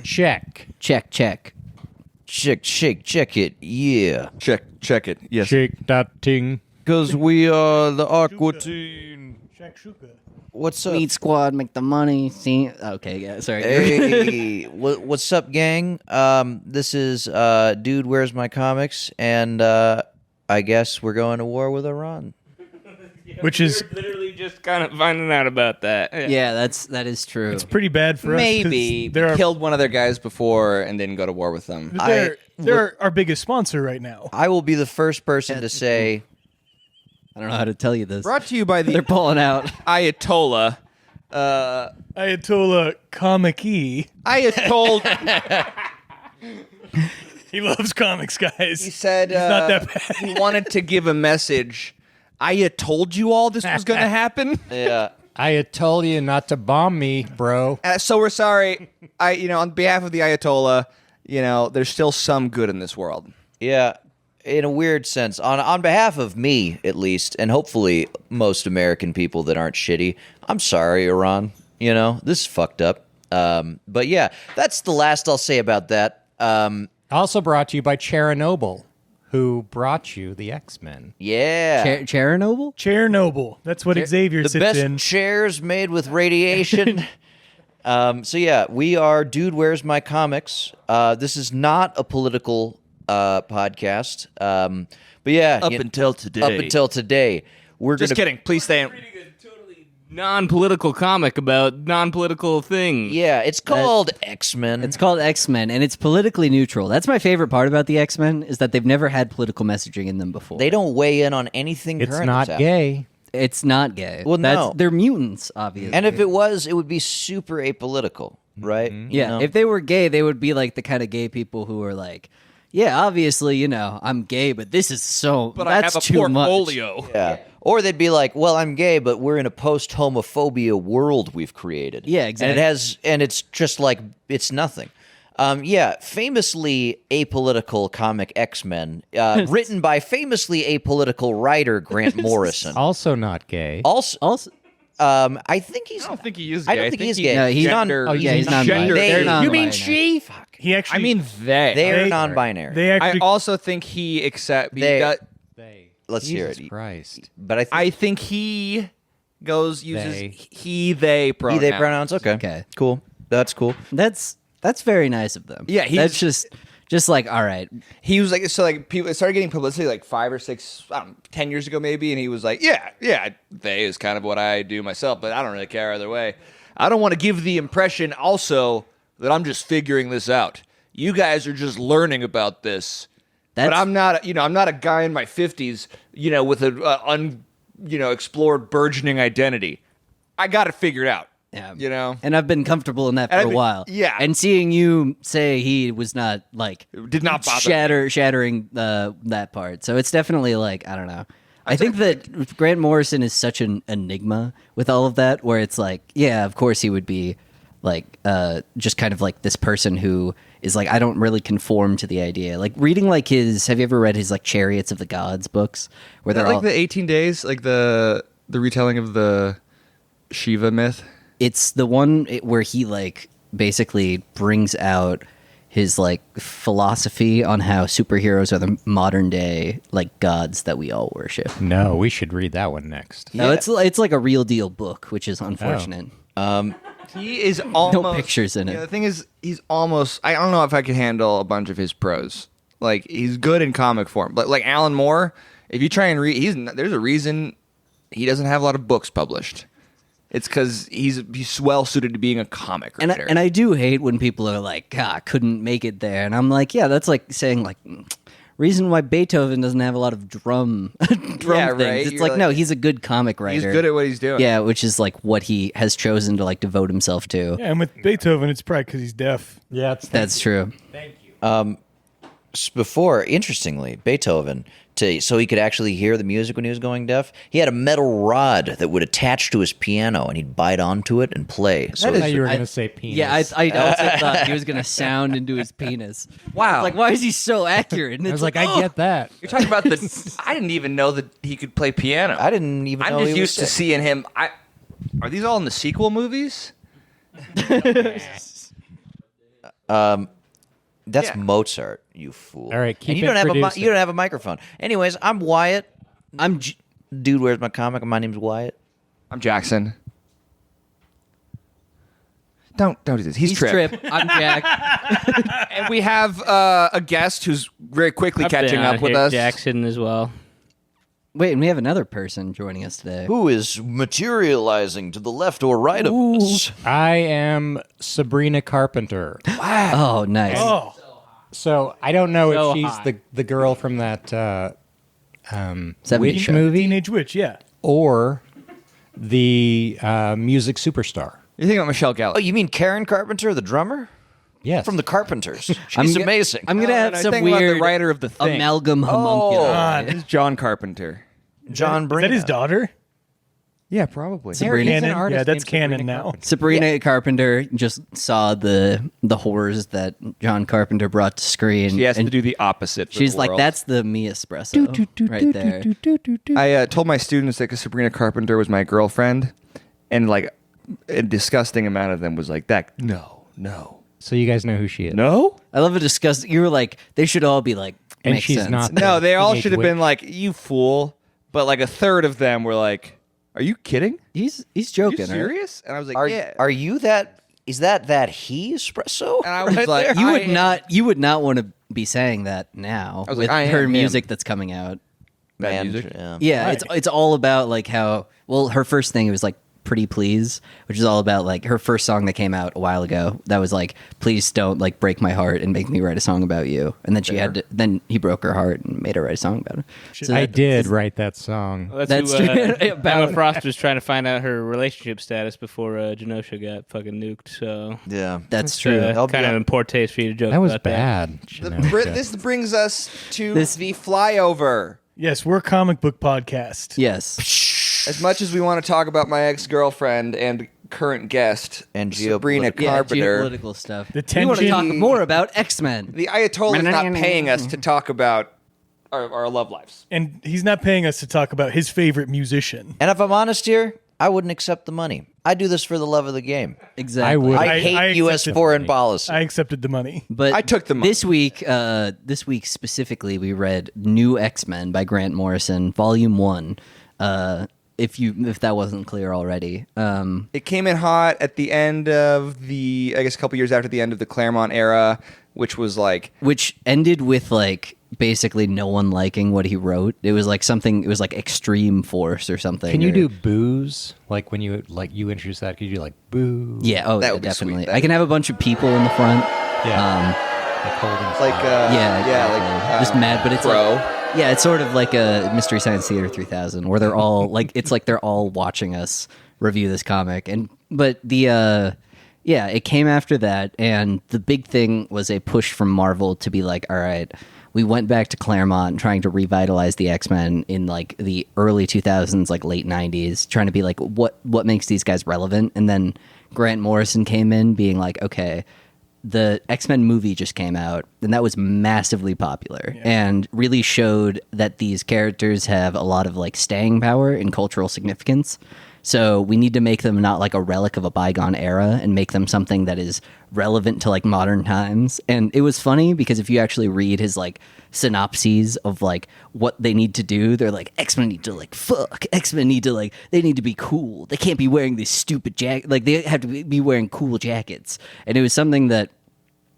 Check. Check, check. Check it, yeah. Check it. Yes. Shake that ting. Because we are the Aqua Team. What's up? Meat Squad, make the money. See? Okay, yeah, sorry. Hey, what's up, gang? This is Dude, Where's My Comics? And I guess we're going to war with Iran. Which is literally just kind of finding out about that. Yeah, that is true. It's pretty bad for us. Maybe They're killed one of their guys before and didn't go to war with them. they're our biggest sponsor right now. I will be the first person to say... I don't know how to tell you this. Brought to you by the They're pulling out. Ayatollah. Ayatollah Comic-E. Ayatollah. He loves comics, guys. He said He's not that bad. he wanted to give a message. I told you all this was going to happen. Yeah. I told you not to bomb me, bro. So we're sorry. On behalf of the Ayatollah, there's still some good in this world. Yeah, in a weird sense. On behalf of me, at least, and hopefully most American people that aren't shitty, I'm sorry, Iran. This is fucked up. But yeah, that's the last I'll say about that. Also brought to you by Chernobyl, who brought you the X-Men. Yeah. Chernobyl? Chernobyl. That's what Xavier The sits best in. chairs made with radiation. So yeah, we are Dude, Where's My Comics? This is not a political podcast. But yeah. Until today. We're Just kidding. Please stay in. Non-political comic about non-political things. Yeah, it's called X-Men. It's called X-Men, and it's politically neutral. That's my favorite part about the X-Men, is that they've never had political messaging in them before. They don't weigh in on anything It's current not that's happening. gay. It's not gay. Well, no. They're mutants, obviously. And if it was, it would be super apolitical, right? Yeah, if they were gay, they would be like the kind of gay people who are like, yeah, obviously, I'm gay, but this is so, But that's I have a too portfolio. much. Yeah. Or they'd be like, well, I'm gay, but we're in a post-homophobia world we've created. Yeah, exactly. And it's just like, it's nothing. Famously apolitical comic X-Men, written by famously apolitical writer Grant Morrison. Also not gay. Also, I think he's... I don't think he is I gay. don't think he's he- gay. No, he's gender- non. Yeah, he's gender- non-binary. They're You mean non-binary. she? Fuck. He actually. I mean they. They're They- non-binary. They actually. I also think he accept. They- Let's hear Jesus it. Christ. But I think he uses They. he they pronouns. they pronouns. Okay. Okay. Cool. That's cool. That's very nice of them. Yeah, that's just like, all right. He was like people started getting publicity like 5 or 6, 10 years ago maybe, and he was like, yeah, they is kind of what I do myself, but I don't really care either way. I don't want to give the impression also that I'm just figuring this out. You guys are just learning about this. But I'm not, I'm not a guy in my 50s, with a explored burgeoning identity. I got it figured out. Yeah. And I've been comfortable in that for a while. Yeah. And seeing you say he was not like Did not bother shattering that part. So it's definitely like, I don't know. I think that Grant Morrison is such an enigma with all of that, where it's like, yeah, of course he would be like just kind of like this person who is like, I don't really conform to the idea. Like reading like have you ever read his like Chariots of the Gods books? Where they're like all, the 18 days, like the retelling of the Shiva myth. It's the one where he like basically brings out his like philosophy on how superheroes are the modern day like gods that we all worship. No, we should read that one next. No, it's like a real deal book, which is unfortunate. He is almost No pictures in it. The thing is, he's almost. I don't know if I could handle a bunch of his prose. Like he's good in comic form, but like Alan Moore, if you try and read, there's a reason he doesn't have a lot of books published. It's because he's well suited to being a comic writer. And I do hate when people are like, couldn't make it there. And I'm like, yeah, that's like saying like reason why Beethoven doesn't have a lot of drum things. right? It's You're like, like- no, he's a good comic writer. He's good at what he's doing. Yeah, which is like what he has chosen to like devote himself to. Yeah, and with Beethoven, it's probably because he's deaf. Yeah, That's true. Before, interestingly, Beethoven, so he could actually hear the music when he was going deaf, he had a metal rod that would attach to his piano, and he'd bite onto it and play. So I thought you were going to say penis. Yeah, I also thought he was going to sound into his penis. Wow. Like, why is he so accurate? And I it's was like, I get that. You're talking about the. I didn't even know that he could play piano. I didn't even know I'm he just was used to sick. seeing him. Are these all in the sequel movies? That's Mozart, you fool. All right, keep and you don't have introducing. you don't have a microphone. Anyways, I'm Wyatt. Dude, where's my comic? My name's Wyatt. I'm Jackson. Don't do this. He's Trip. I'm Jack. And we have a guest who's very quickly catching up with us. Jackson as well. Wait, and we have another person joining us today. Who is materializing to the left or right of us? I am Sabrina Carpenter. Oh, nice. Oh, So I don't know So if she's hot. the girl from that 70s witch show. movie Teenage Witch, yeah. or the music superstar. You're thinking about Michelle Oh, Gallagher. you mean Karen Carpenter, the drummer? Yes. From the Carpenters. She's I'm amazing. I'm gonna have no, some think about the weird writer of The Thing. amalgam homunculus. This is John Carpenter. John Is Brina. that his daughter? Yeah, probably. There is an Canon? artist Yeah, that's named Sabrina canon now. Carpenter. Sabrina Carpenter just saw the horrors that John Carpenter brought to screen. She has and to do the opposite. For she's the like, world. that's the me espresso right there. I told my students that Sabrina Carpenter was my girlfriend, and like a disgusting amount of them was like that. No. So you guys know who she is. No? I love it. You were like, they should all be like, And makes she's sense. not. No, they all Teenage should have been witch. like, you fool. But like a third of them were like, are you kidding? He's Are you joking. right? serious? And I was like, Are, yeah. are you that? Is that he espresso? And I was Right like, there? You would not want to be saying that now I was with like, I am her him. music that's coming out. That Man, music? yeah. Yeah, Right. it's all about like how her first thing, it was like Pretty Please, which is all about like her first song that came out a while ago that was like, please don't like break my heart and make me write a song about you. And then then he broke her heart and made her write a song about it. So I that- did write that song. That's That's who, true. About- Emma Frost was trying to find out her relationship status before Genosha got fucking nuked. So Yeah. That's true. I'll be kind of on- in poor taste for you to joke That was about bad. This brings us to This- the flyover. Yes, we're a comic book podcast. Yes. As much as we want to talk about my ex-girlfriend and current guest, And Sabrina geopolitical. Yeah, Carpenter, geopolitical stuff. The We want to talk tension- more about X-Men. the Ayatollah is not paying us to talk about our love lives. And he's not paying us to talk about his favorite musician. And if I'm honest here, I wouldn't accept the money. I do this for the love of the game. Exactly. I would. I hate I U.S. accepted foreign money. policy. I accepted the money. But I took the money. this week specifically, we read New X-Men by Grant Morrison, Volume 1. If that wasn't clear already, It came in hot at the end of I guess a couple years after the end of the Claremont era, which was like, which ended with like basically no one liking what he wrote. It was like something. It was like Extreme Force or something. Can you or- do booze? Like when you introduce that, could you do like boo? Yeah. Oh, That yeah, would be sweet. definitely. I can have a bunch of people in the front. Yeah. Like holding like, stuff. Yeah, like just mad, but it's Crow. like, yeah, it's sort of like a Mystery Science Theater 3000, where they're all like, it's like they're all watching us review this comic, but it came after that, and the big thing was a push from Marvel to be like, all right, we went back to Claremont trying to revitalize the X-Men in like the early 2000s, like late 90s, trying to be like, what makes these guys relevant, and then Grant Morrison came in being like, okay, the X-Men movie just came out, and that was massively popular and really showed that these characters have a lot of like staying power and cultural significance. So we need to make them not like a relic of a bygone era and make them something that is relevant to like modern times. And it was funny because if you actually read his like synopses of like what they need to do, they're like, X-Men need to like fuck, X-Men need to like, they need to be cool. They can't be wearing these stupid jacket, like they have to be wearing cool jackets. And it was something that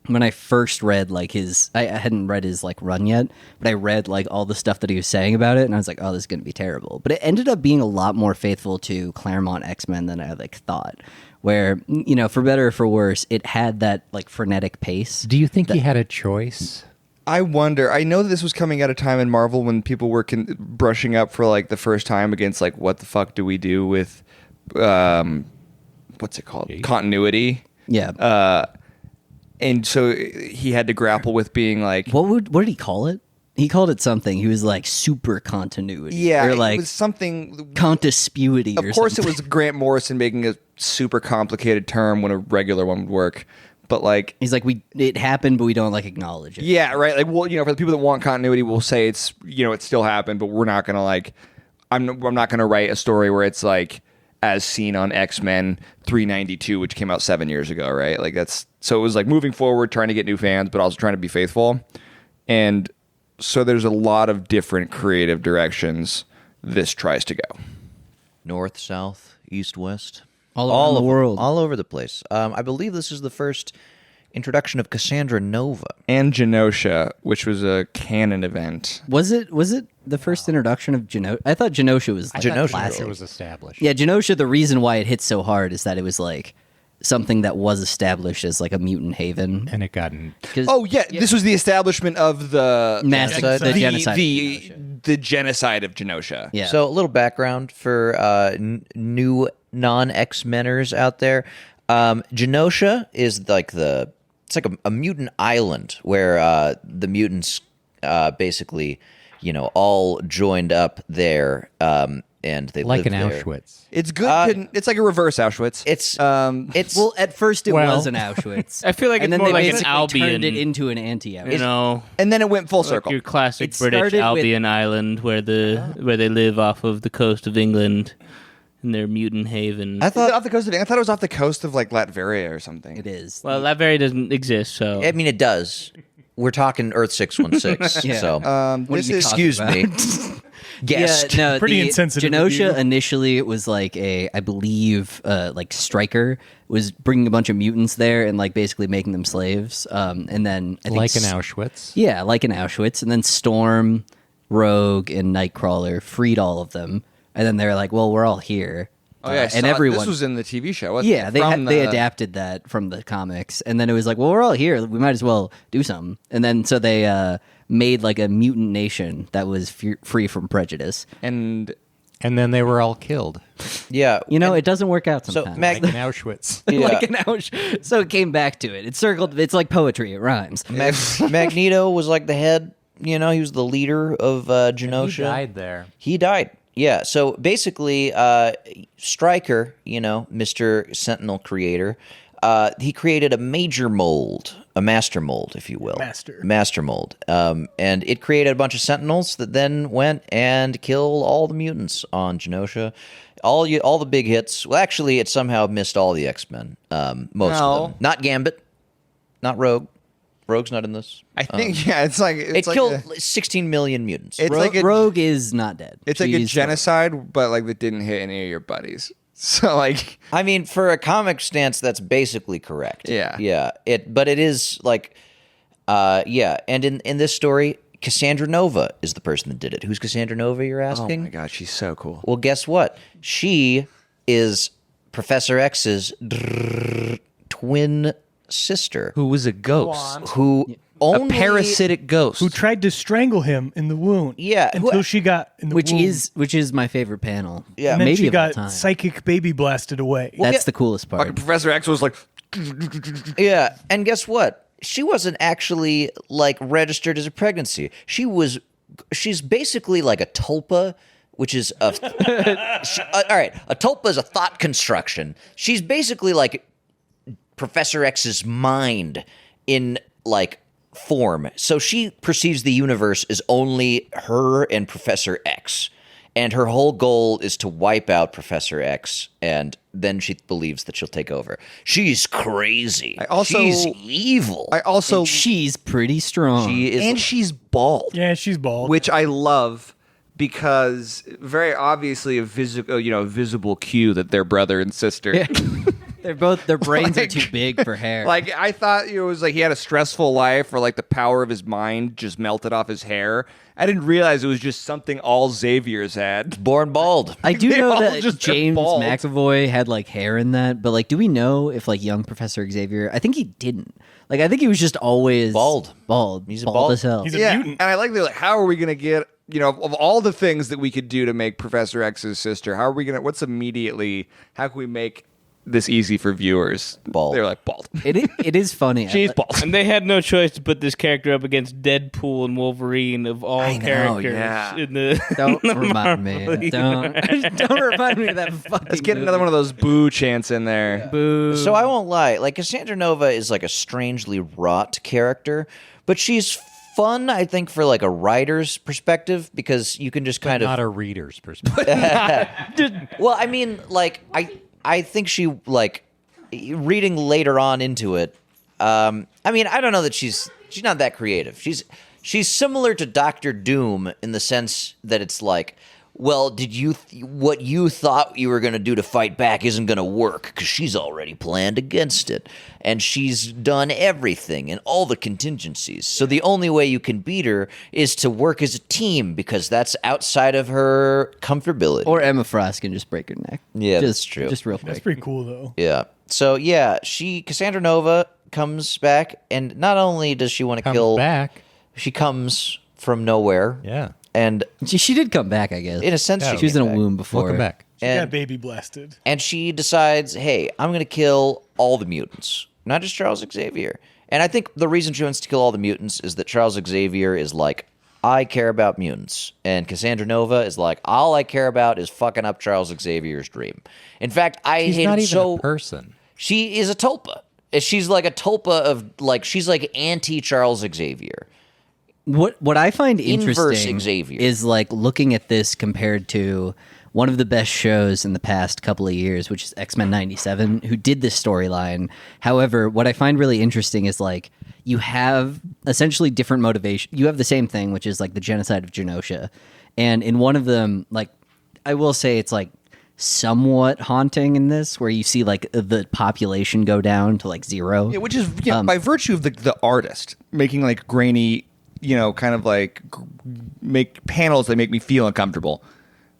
when I first read like I hadn't read his like run yet, but I read like all the stuff that he was saying about it, and I was like, oh, this is gonna be terrible. But it ended up being a lot more faithful to Claremont X-Men than I like thought. Where, you know, for better or for worse, it had that like frenetic pace. Do you think he had a choice? I wonder. I know that this was coming at a time in Marvel when people were brushing up for like the first time against like what the fuck do we do with what's it called, continuity. Yeah. And so he had to grapple with being like, What did he call it? He called it something. He was like super continuity. yeah, Or like it was something. contispuity. Of or course, something. it was Grant Morrison making a super complicated term when a regular one would work. But like, He's like, it happened, but we don't like acknowledge it. yeah, right. Like, well, you know, for the people that want continuity, we'll say it's, you know, it still happened, but we're not gonna like, I'm not gonna write a story where it's like as seen on X-Men 392, which came out 7 years ago, right? Like so it was like moving forward, trying to get new fans, but also trying to be faithful. And so there's a lot of different creative directions this tries to go. North, south, east, west. All around the world. All over the place. I believe this is the first introduction of Cassandra Nova. And Genosha, which was a canon event. Was it the first introduction of Genosha? I thought Genosha was like, Genosha Genosha was established. Yeah, Genosha, the reason why it hit so hard is that it was like something that was established as like a mutant haven. And it got... 'Cause- Oh yeah, this was the establishment of the the genocide. the genocide of Genosha. Yeah. So a little background for new non-X-Meners out there. Genosha is like it's like a mutant island where the mutants basically, all joined up there, and they Like live in there. Auschwitz. It's good. It's like a reverse Auschwitz. It's well, at first it Well- was an Auschwitz. I feel like and it's then more they like an basically Albion. turned it into an anti-Auschwitz. You know, and then it went full like circle. your classic It British started with- Albion island where they live off of the coast of England in their mutant haven. I thought off the coast of. I thought it was off the coast of like Latveria or something. It is. well, that very doesn't exist, so I mean, it does. We're talking Earth 616. Yeah. So This you is talking excuse me, guest. Yeah, no, Pretty the insensitive of Genosha you. initially it was like I believe, like Stryker was bringing a bunch of mutants there and like basically making them slaves. And then I think Like in Auschwitz. Yeah, like in Auschwitz. And then Storm, Rogue, and Nightcrawler freed all of them. And then they're like, well, we're all here. Oh yeah, I and saw it. everyone. This was in the TV show. Wasn't Yeah, it? they adapted that from the comics, and then it was like, well, we're all here. We might as well do something. And then so they made like a mutant nation that was free from prejudice. and And then they were all killed. Yeah. It doesn't work out So sometimes. Mag- Like in Auschwitz. Yeah. Like an Auschwitz. So it came back to it. It circled. It's like poetry. It rhymes. Magneto was like the head. He was the leader of Genosha. He died there. He died. Yeah. So basically, Stryker, Mr. Sentinel creator, he created a major mold, a master mold, if you will. Master mold. And it created a bunch of Sentinels that then went and killed all the mutants on Genosha. All the big hits. Well, actually, it somehow missed all the X-Men. Most of them. Not Gambit. Not Rogue. Rogue's not in this. I think it's like It like killed a, 16 million mutants. It's like a, Rogue is not dead. it's like a She's- genocide, but like that didn't hit any of your buddies. So like I mean, for a comic stance, that's basically correct. Yeah. Yeah. But it is like, yeah. And in this story, Cassandra Nova is the person that did it. Who's Cassandra Nova, you're oh asking? my god, she's so cool. Well, guess what? She is Professor X's twin sister. Who was a ghost? Who only... A parasitic ghost. Who tried to strangle him in the wound. Yeah, Until she got in the which wound. is my favorite panel. Yeah. And then maybe she of all got time. psychic baby blasted away. That's the coolest part. Fucking Professor X was like Yeah, and guess what? She wasn't actually like registered as a pregnancy. She's basically like a tulpa, which is a all right. A tulpa is a thought construction. She's basically like Professor X's mind in like form. So she perceives the universe as only her and Professor X. And her whole goal is to wipe out Professor X, and then she believes that she'll take over. She's crazy. She's evil. I also She's pretty strong. She is. and she's bald. Yeah, she's bald. Which I love because very obviously a visible cue that they're brother and sister. Their brains are Like- too big for hair. Like I thought it was like he had a stressful life or like the power of his mind just melted off his hair. I didn't realize it was just something all Xavier's had. born bald. I do They know all that just got James bald. McAvoy had like hair in that, but like, do we know if like young Professor Xavier? I think he didn't. Like, I think he was just always Bald. Bald. He's a bald bald- as hell. He's a Yeah, mutant. and I like how are we gonna get of all the things that we could do to make Professor X's sister? How are we gonna? How can we make this easy for viewers? Bald. They're like bald. It is funny. She's bald. And they had no choice to put this character up against Deadpool and Wolverine of all I know, characters yeah. in the. Don't the remind me. Marvel Don't remind me of that fucking. Let's get another one of those boo chants in there. Boo. So I won't lie. Like Cassandra Nova is like a strangely wrought character, but she's fun, I think, for like a writer's perspective because you can just kind of Not a reader's perspective. Well, I mean, like I think she like reading later on into it. I mean, I don't know that she's not that creative. She's similar to Doctor Doom in the sense that it's like, well, did you what you thought you were going to do to fight back isn't going to work because she's already planned against it, and she's done everything and all the contingencies. So the only way you can beat her is to work as a team because that's outside of her comfortability. Or Emma Frost can just break her neck. Yeah, just, that's true. Just real quick. That's pretty cool, though. Yeah. So yeah, Cassandra Nova comes back, and not only does she want to Comes kill, back. she comes from nowhere. Yeah. And She did come back, I guess. in a sense, Yeah. she She was in came a back. womb before. Welcome back. She And- got baby blasted. And she decides, hey, I'm going to kill all the mutants, not just Charles Xavier. And I think the reason she wants to kill all the mutants is that Charles Xavier is like, I care about mutants. And Cassandra Nova is like, all I care about is fucking up Charles Xavier's dream. In fact, I He's hate not it even so. a person. She is a tulpa. She's like a tulpa of like, she's like anti Charles Xavier. What I find Inverse interesting Xavier. is like looking at this compared to one of the best shows in the past couple of years, which is X-Men 97, who did this storyline. However, what I find really interesting is like you have essentially different motivation. You have the same thing, which is like the genocide of Genosha. And in one of them, like I will say it's like somewhat haunting in this, where you see like the population go down to like zero. Yeah, which is by virtue of the artist making like grainy, kind of like make panels that make me feel uncomfortable,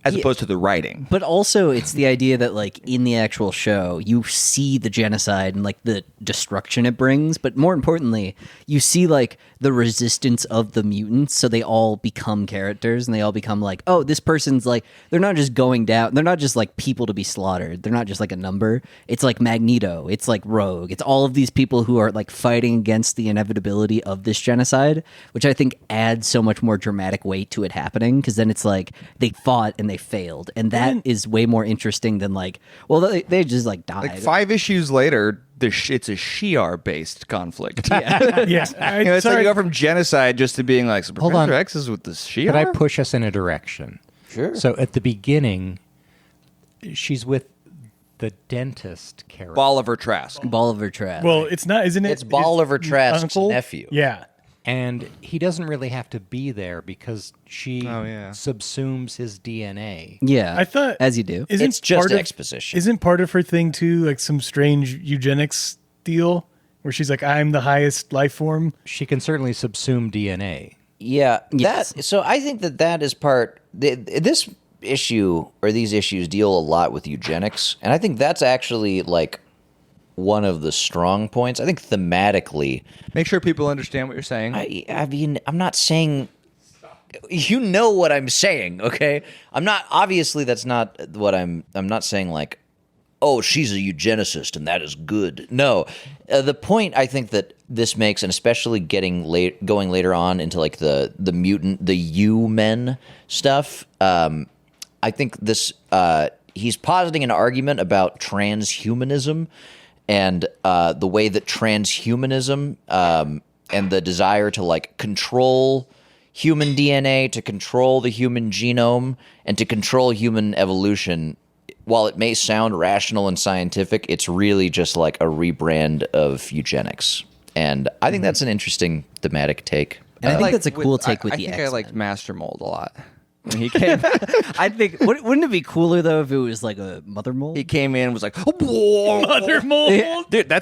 as opposed to the writing. But also, it's the idea that, like, in the actual show, you see the genocide and, like, the destruction it brings. But more importantly, you see, like, the resistance of the mutants. So they all become characters and they all become, like, oh, this person's, like, they're not just going down. They're not just, like, people to be slaughtered. They're not just, like, a number. It's, like, Magneto. It's, like, Rogue. It's all of these people who are, like, fighting against the inevitability of this genocide, which I think adds so much more dramatic weight to it happening. Because then it's, like, they fought and they failed, and that is way more interesting than like, well, they just like died. Like 5 issues later, it's a Shi'ar based conflict. Yes. It's like you go from genocide just to being like, so Hold on. Professor X is with the Shi'ar? Could I push us in a direction? Sure. So at the beginning, she's with the dentist character. Bolivar Trask. Bolivar Trask. Well, it's not, isn't it? It's Bolivar his Trask's uncle? nephew. Yeah. And he doesn't really have to be there because she Oh, yeah. subsumes his DNA. yeah, I thought, as you do. Isn't It's just part of- exposition. Isn't part of her thing too like some strange eugenics deal where she's like, I'm the highest life form? She can certainly subsume DNA. Yeah, Yes. so I think that is part. This issue or these issues deal a lot with eugenics, and I think that's actually like one of the strong points. I think thematically, Make sure people understand what you're saying. I mean, I'm not saying. You know what I'm saying, okay? I'm not. Obviously, that's not what I'm not saying. Like, oh, she's a eugenicist and that is good. No, the point I think that this makes, and especially going later on into like the mutant, the U-men stuff. I think this he's positing an argument about transhumanism and the way that transhumanism and the desire to like control human DNA, to control the human genome, and to control human evolution. While it may sound rational and scientific, it's really just like a rebrand of eugenics. And I think that's an interesting thematic take. And I think that's a cool take with I the think X-Men. I liked Master Mold a lot. When he came, I think wouldn't it be cooler though if it was like a mother mold? he came in and was like, "Whoa, Mother mold. dude,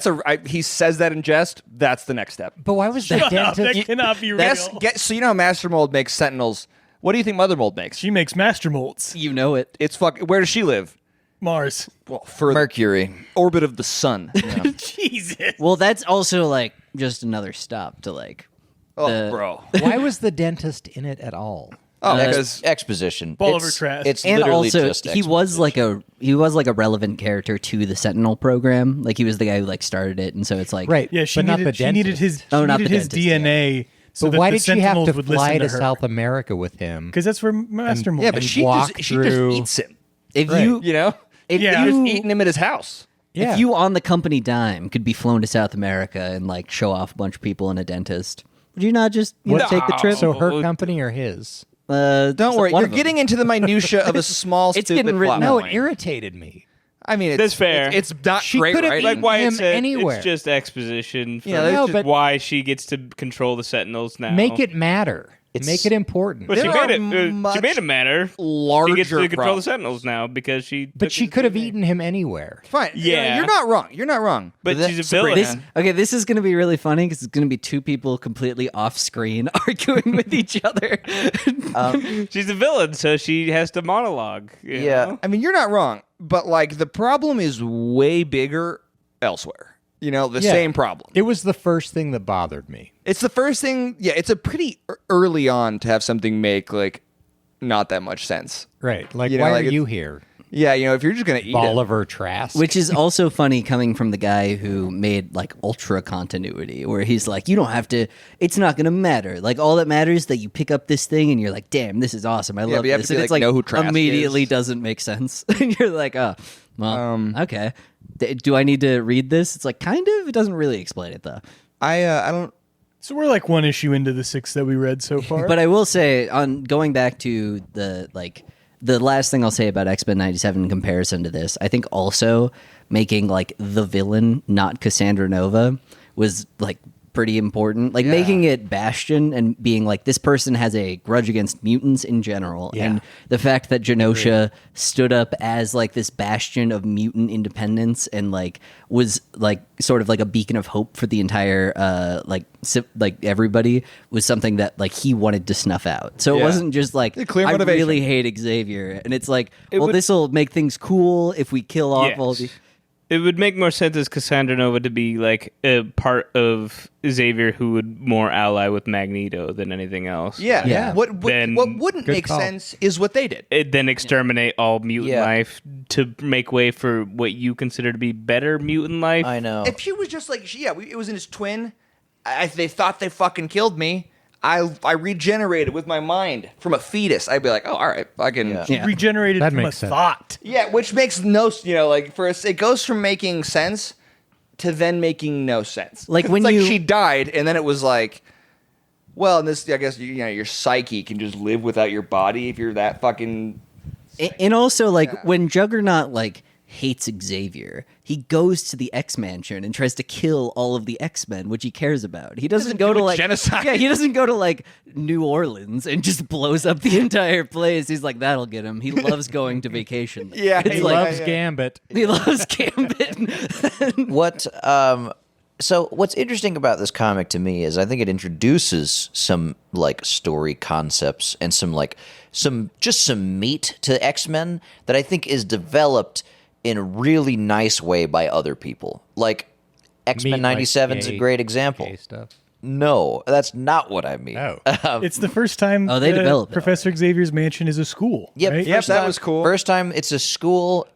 he says that in jest. That's the next step. But why was the Shut up, dentist? that cannot be real. So you know how Master Mold makes Sentinels. What do you think Mother Mold makes? She makes master molds. You know it. It's where does she live? Mars. Well, for Mercury. orbit of the sun. Jesus. Well, that's also like just another stop to like. Oh, bro. Why was the dentist in it at all? Oh, because Exposition. Bolivar It's- Trask. It's And literally also, just he was like a relevant character to the Sentinel program. Like he was the guy who like started it, and so it's like Right. Yeah, she but not needed, the she needed dentist. his, she Oh, not needed the his dentist, yeah. DNA. So But that why the did she have Sentinels to would fly listen to her. South America with him? Because that's where master mold. yeah, but and she walk just through- eats him. if Right. you You know, if Yeah. you just eating him at his house. if you on the company dime could be flown to South America and like show off a bunch of people and a dentist, Would you not just take the trip? So her company or his? Don't worry, you're getting into the minutia of a small, It's stupid getting written plot No, point. it irritated me. I mean, That's fair. It's not She great could have writing. Like why him it said anywhere. it's just exposition for Yeah, no, but- why she gets to control the Sentinels now. Make it matter. It's- Make it important. But she There made are it. She much made it matter. larger She gets to control the problems. Sentinels now because she. But took she his could have DNA. eaten him anywhere. Fine. Yeah. You're not wrong. You're not wrong. But That- she's a villain. This is going to be really funny because it's going to be two people completely off screen arguing with each other. She's a villain, so she has to monologue. you Yeah. know? I mean, you're not wrong. But like, the problem is way bigger elsewhere. You know, the Yeah. same problem. It was the first thing that bothered me. It's the first thing. Yeah, it's a pretty early on to have something make like not that much sense. Right. Like, You know, why like are it's- you here? Yeah, you know, if you're just gonna eat it, Oliver Trask. Which is also funny coming from the guy who made like ultra continuity, where he's like, you don't have to, it's not going to matter. Like, all that matters is that you pick up this thing and you're like, damn, this is awesome. I love but you have this. to be And it's like, like know who Trask immediately is. doesn't make sense. And you're like, oh, well, okay. Do I need to read this? It's like, kind of. It doesn't really explain it, though. I don't. So we're like one issue into the 6 that we read so far. But I will say, on going back to the last thing I'll say about X-Men 97 in comparison to this, I think also making like the villain not Cassandra Nova was like pretty important. Like making it Bastion and being like, this person has a grudge against mutants in general. Yeah. And the fact that Genosha stood up as like this bastion of mutant independence and like was like sort of like a beacon of hope for the entire like everybody was something that like he wanted to snuff out. So it Yeah. wasn't just like, clear I motivation. really hate Xavier. And it's like, well, would- this will make things cool if we kill off all Yes. the... It would make more sense as Cassandra Nova to be like a part of Xavier who would more ally with Magneto than anything else. Yeah, Yeah. What Then- wouldn't Good make call. sense is what they did. Then exterminate all mutant Yeah. life to make way for what you consider to be better mutant life. I know. If he was just like, it was in his twin. They thought they fucking killed me. I regenerated with my mind from a fetus. I'd be like, oh, all right, fucking. Yeah. Yeah. regenerated That from a makes sense. thought. Yeah, which makes no, like for us, it goes from making sense to then making no sense. Like 'Cause when it's you- she died, and then it was like, well, this I guess you know your psyche can just live without your body if you're that fucking. And also, like, when Juggernaut, like, hates Xavier, he goes to the X-Mansion and tries to kill all of the X-Men, which he cares about. He doesn't go do to, a like... genocide. Yeah, he doesn't go to, like, New Orleans and just blows up the entire place. He's like, that'll get him. He loves going to vacation. Yeah, It's he like, loves Gambit. he loves Gambit. What so what's interesting about this comic to me is I think it introduces some like story concepts and some meat to X-Men that I think is developed in a really nice way by other people. Like X-Men Meat, like 97 is a gay- great example. gay stuff. No, that's not what I mean. Oh. It's the first time Oh, they developed it. Professor Xavier's mansion is a school. Yep, right? Yep, that was cool. First time it's a school.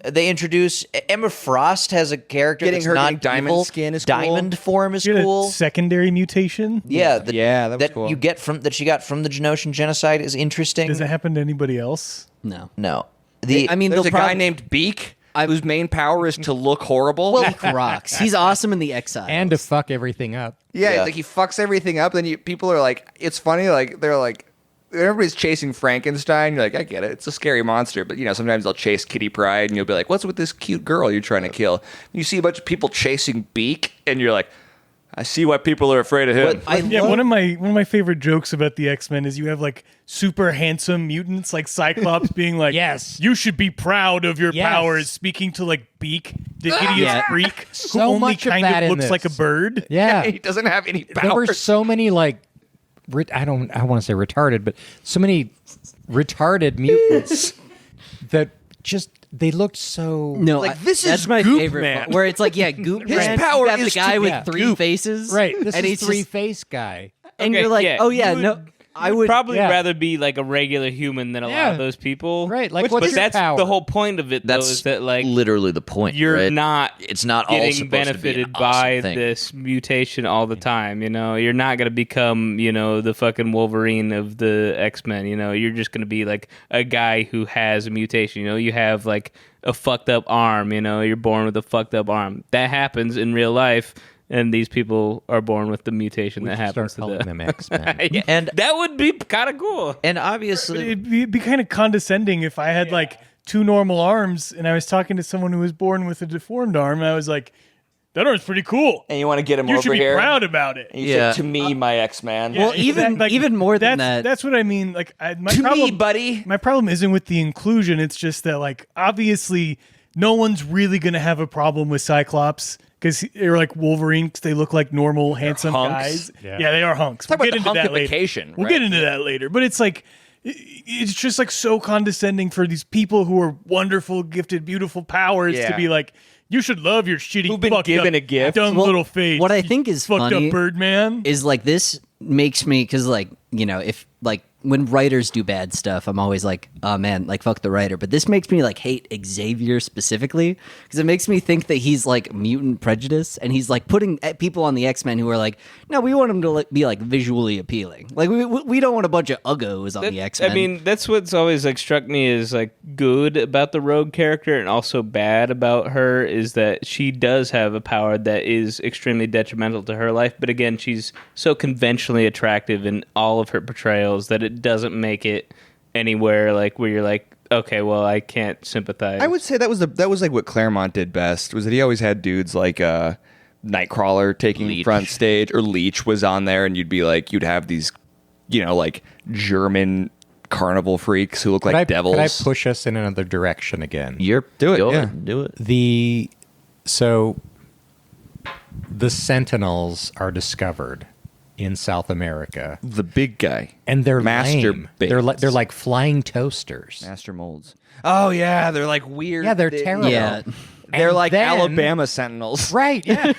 They introduce Emma Frost has a character Getting that's her not getting diamond evil. skin is cool. Diamond form is She had a cool. secondary mutation. Yeah, that was cool. you get from that she got from the Genosian genocide is interesting. Does it happen to anybody else? No. No, I mean, There's they'll a guy prob- named Beak whose main power is to look horrible. Beak rocks. He's awesome in the Exiles. And to fuck everything up. yeah, like he fucks everything up. Then people are like, it's funny. Like they're like, everybody's chasing Frankenstein. You're like, I get it. It's a scary monster. But, sometimes they'll chase Kitty Pryde and you'll be like, what's with this cute girl you're trying to kill? You see a bunch of people chasing Beak and you're like, I see why people are afraid of him. Yeah, one of my favorite jokes about the X-Men is you have like super handsome mutants like Cyclops being like, Yes. you should be proud of your Yes. powers, speaking to like Beak, the hideous Yeah. freak who So only much of kind that of in looks like a this. bird. Yeah. he doesn't have any There were powers. so many like I want to say retarded, but so many retarded mutants that just they looked so No, Like, this that's is my Goop favorite Man. part, where it's like, yeah, Goop His Man, power you have the is guy to- with yeah, three Goop. faces. right. This and is he's just- three-face guy. and Okay, you're like, yeah, oh yeah, you no, I would Probably Yeah. rather be like a regular human than a lot Yeah. of those people. Right, like, but what's your that's power? the whole point of it, though, That's is that like literally the point. you're right? not It's not all getting supposed to be an benefited awesome by thing. this mutation all the time. You're not gonna become the fucking Wolverine of the X-Men. You're just gonna be like a guy who has a mutation. You have like a fucked up arm. You're born with a fucked up arm. That happens in real life. and these people are born with the mutation that happens Start to calling them. them X-Men. Yeah, And- that would be kind of cool. And obviously, It'd be kind of condescending if I had like 2 normal arms and I was talking to someone who was born with a deformed arm, and I was like, "That arm's pretty cool. And you want to get him You over should be here. proud about it." And you Yeah. said, to me, my X-Man. Well, even more than that. That's what I mean. Like, my to problem, me, buddy. My problem isn't with the inclusion. It's just that, like, obviously, no one's really gonna have a problem with Cyclops because they're like Wolverine. 'Cause they look like normal, handsome hunks. guys. Yeah. Yeah, they are hunks. Talk We'll about get the into that later. hunkification, We'll right? get into that later. But it's like, it's just like so condescending for these people who are wonderful, gifted, beautiful powers to Yeah. be like, you should love your shitty, Who've been fucked given up, a gift. dumb Well, little face. what I you think is fucked funny up Birdman. is like this makes me, because like, you know, if like when writers do bad stuff, I'm always like, oh man, like fuck the writer. But this makes me like hate Xavier specifically because it makes me think that he's like mutant prejudice, and he's like putting people on the X-Men who are like, no, we want him to like, be like visually appealing. Like we don't want a bunch of uggos on the X-Men. I mean, that's what's always like struck me as like good about the Rogue character and also bad about her is that she does have a power that is extremely detrimental to her life. But again, she's so conventionally attractive in all of her portrayals that it doesn't make it anywhere like where you're like, okay, well, I can't sympathize. I would say that was like what Claremont did best. Was that he always had dudes like Nightcrawler taking Leech. front stage, or Leech was on there, and you'd have these, like German carnival freaks who look like devils. Could I push us in another direction again? Do it, Go yeah. ahead, do it. The Sentinels are discovered in South America, The big guy, and they're Master lame. They're Bates. like flying toasters. Master Molds. Oh yeah, they're like weird. Yeah, they're terrible. yeah, They're And like then- Alabama Sentinels. Right? Yeah,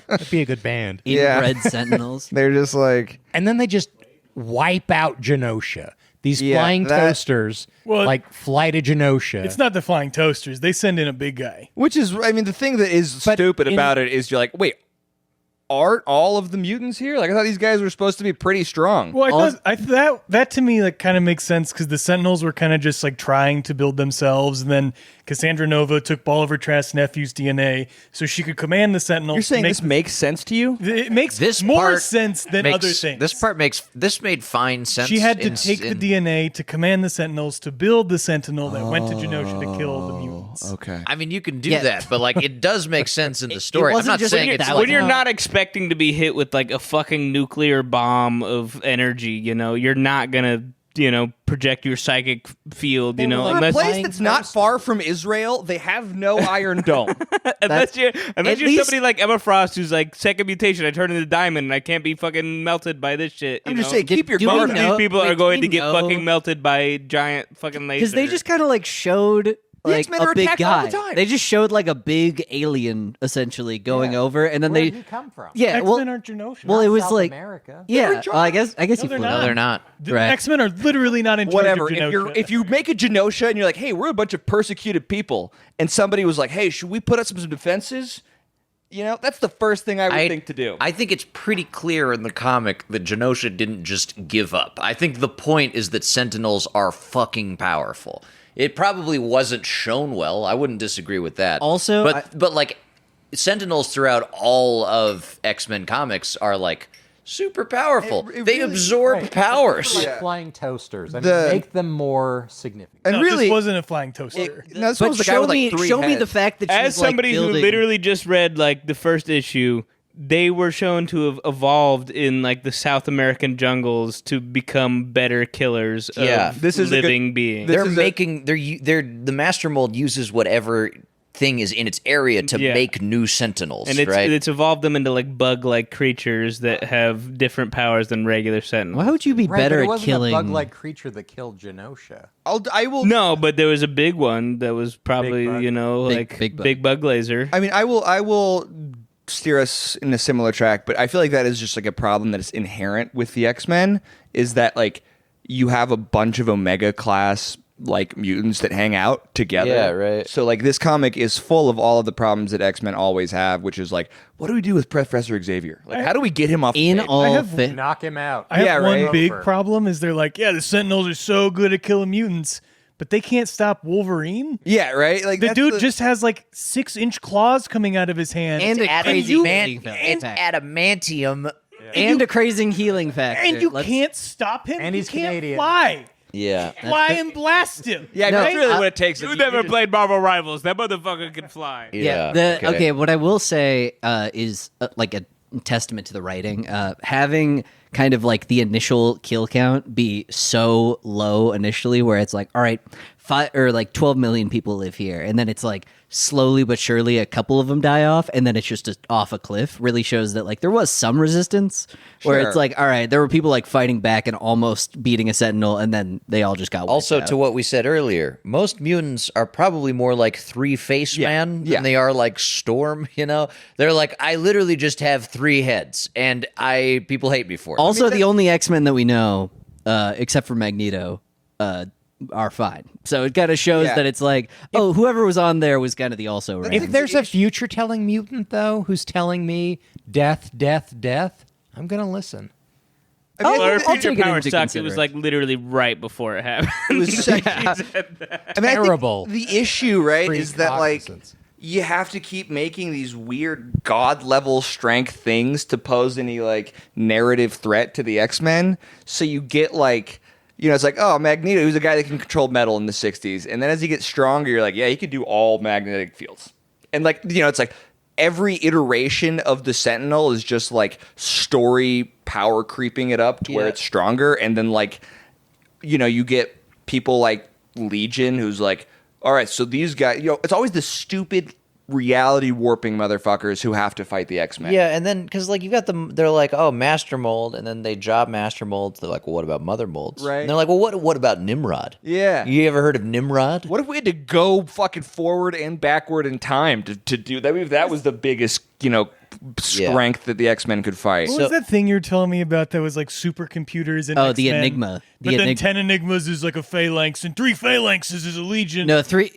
that'd be a good band. Yeah. inbred Sentinels. They're just like And then they just wipe out Genosha. These Yeah, flying that- toasters, Well, like fly to Genosha. It's not the flying toasters. They send in a big guy. Which is, I mean, the thing that is But stupid in- about it is you're like, wait, aren't all of the mutants here? Like, I thought these guys were supposed to be pretty strong. Well, that to me like kind of makes sense because the Sentinels were kind of just like trying to build themselves, and then Cassandra Nova took Bolivar Trask's nephew's DNA so she could command the Sentinels. You're saying make this makes sense to you? it makes This more part sense than other things. This made fine sense. She had to take the DNA to command the Sentinels to build the Sentinel that went to Genosha to kill the mutants. Okay. I mean, you can do Yeah. that, but like it does make sense in the story. I'm wasn't not just saying like it's that like when you're no. not expecting to be hit with like a fucking nuclear bomb of energy, you're not gonna, project your psychic field, Well, For a unless, place that's not far from Israel, they have no Iron Dome. unless you're least- somebody like Emma Frost who's like second mutation, I turn into diamond and I can't be fucking melted by this shit. I'm just saying, keep your do we Most guard of up. know- these people wait, are do going we to get know- fucking melted by giant fucking lasers. Because they just kind of like showed like X-Men a are big attacked all guy. the time. They just showed like a big alien essentially going over, and then Where they did he come from? yeah. X-Men Well, aren't Genosha. well, it was South like America. yeah. Well, I guess No, you they're put not. no, they're not. The right. X-Men are literally not in charge Whatever. of Genosha. If you make a Genosha and you're like, hey, we're a bunch of persecuted people, and somebody was like, hey, should we put up some defenses? That's the first thing I would think to do. I think it's pretty clear in the comic that Genosha didn't just give up. I think the point is that Sentinels are fucking powerful. It probably wasn't shown well. I wouldn't disagree with that. Also, but like Sentinels throughout all of X-Men comics are like super powerful. It they really- absorb powers. Like flying toasters. I mean, The- make them more significant. and no, really, this wasn't a flying toaster. this but was the guy show with like me, three show me heads. the fact that as she's like somebody who building. literally just read like the first issue, they were shown to have evolved in like the South American jungles to become better killers Yeah. of This is a good- living beings. this They're is making the Master Mold uses whatever thing is in its area to Yeah. make new Sentinels, and right? it's evolved them into like bug-like creatures that have different powers than regular sentinels. Why would you be Right, better but it at wasn't killing? a bug-like creature that killed Genosha. I will. No, but there was a big one that was probably, Big bug. Big- like big bug. bug laser. I mean, I will steer us in a similar track, but I feel like that is just like a problem that is inherent with the X-Men, is that like you have a bunch of Omega class like mutants that hang out together. Yeah, right. So like this comic is full of all of the problems that X-Men always have, which is like, what do we do with Professor Xavier? Like, how do we get him off the in page? all have- fit. Knock him out. I have Yeah, one right. big Over. problem is they're like, yeah, the Sentinels are so good at killing mutants, but they can't stop Wolverine. Yeah, right. Like The that's dude just has like 6-inch claws coming out of his hand, And a crazy healing factor. adamantium. And a crazy healing factor. and you Let's- can't stop him. And He he's can't Canadian. fly. Yeah. Fly and blast him. yeah, No, that's really what it takes. You never played Marvel Rivals. That motherfucker can fly. Okay. What I will say is like a testament to the writing. Having kind of like the initial kill count be so low initially, where it's like, all right, 12 million people live here, and then it's like slowly but surely a couple of them die off, and then it's just off a cliff. Really shows that like there was some resistance, where Sure. it's like, all right, there were people like fighting back and almost beating a sentinel, and then they all just got wiped Also, out. to what we said earlier, most mutants are probably more like Three-Face Man Yeah. than they are like Storm. You know, they're like, I literally just have 3 heads, and people hate me for it. Also, the only X-Men that we know, except for Magneto, are fine. So it kind of shows Yeah. that it's like, oh, whoever was on there was kind of the also right. If there's a future telling mutant though, who's telling me death, death, death, I'm gonna listen. Or I'll Future take it Power into sucks. It was like literally right before it happened. It was such, She said that. I mean, I think Terrible. the issue, right, is that like Precognizance. you have to keep making these weird god level strength things to pose any like narrative threat to the X-Men. So you get like, you know, it's like, oh, Magneto, who's a guy that can control metal in the 60s. And then as he gets stronger, you're like, yeah, he could do all magnetic fields. And like, you know, it's like every iteration of the Sentinel is just like story power creeping it up to where it's stronger. And then like, you know, you get people like Legion who's like, all right, so these guys, you know, it's always the stupid reality warping motherfuckers who have to fight the X-Men. Yeah, and then because like you got them, they're like, oh, Master Mold, and then they job Master Molds. They're like, well, what about Mother Molds? Right. And they're like, well, what about Nimrod? Yeah. You ever heard of Nimrod? What if we had to go fucking forward and backward in time to do that? If that was the biggest, you know, strength that the X-Men could fight. What was that thing you were telling me about that was like supercomputers and Oh, the X-Men? Enigma. The But then Enig- 10 Enigmas is like a phalanx, and 3 phalanxes is a legion. No, 3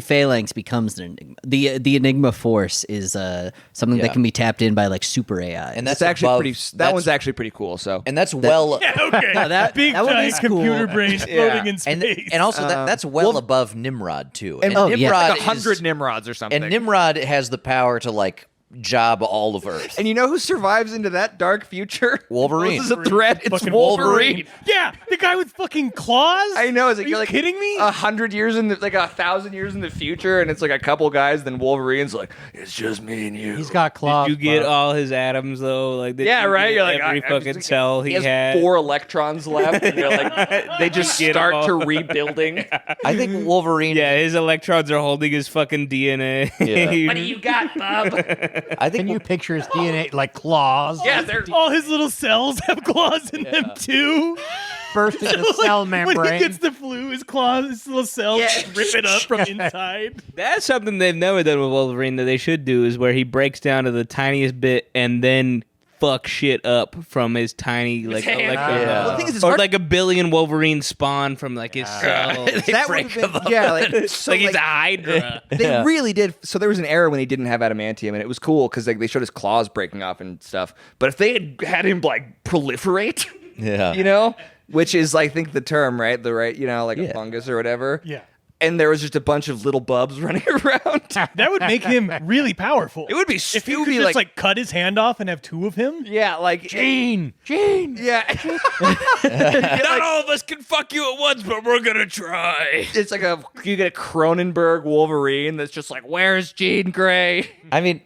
phalanx becomes an enigma. The Enigma Force is something Yeah. that can be tapped in by like super AI. And That's that's actually above- pretty. That that's- one's actually pretty cool. So and that's well. Yeah, okay. No, that- Big that one giant is cool. computer brains floating in and space. and also that's well above Nimrod too. and Oh, yeah. like Nimrod 100 is- Nimrods or something. and Nimrod has the power to like job all of Earth. And you know who survives into that dark future? Wolverine. This is a threat. It's Fucking Wolverine. Yeah, the guy with fucking claws. I know. It's like, Are you're you like kidding me? 100 years in the, like 1,000 years in the future, and it's like a couple guys. Then Wolverine's like, it's just me and you. He's got claws. Did you get bro. all his atoms though? Like, did Yeah, you right. get You're like every I'm fucking just- cell he has had. 4 electrons left. And you're like, they just Get start all- to rebuilding. I think Wolverine. Yeah, his electrons are holding his fucking DNA. Yeah. What do you got, Bob? I think Can you picture his DNA like claws? Yeah, they're All his little cells have claws in them too. bursting the cell When he membrane. gets the flu, his claws, his little cells rip it up from inside. That's something they've never done with Wolverine that they should do is where he breaks down to the tiniest bit and then fuck shit up from his tiny like hand. electron. Yeah. Well, the thing is, it's Or hard- like a billion Wolverine spawn from like his cell. that would have been like, so like he's like, a Hydra. They really did. So there was an era when he didn't have adamantium, and it was cool because like they showed his claws breaking off and stuff. But if they had him like proliferate, Yeah. you know, which is I think the term, right? The right, you know, like Yeah. a fungus or whatever. Yeah. And there was just a bunch of little bubs running around. That would make him really powerful. It would be. if It he would could be just like cut his hand off and have 2 of him. yeah, like Gene. yeah. Not all of us can fuck you at once, but we're gonna try. It's like you get a Cronenberg Wolverine that's just like, where's Jean Grey? I mean,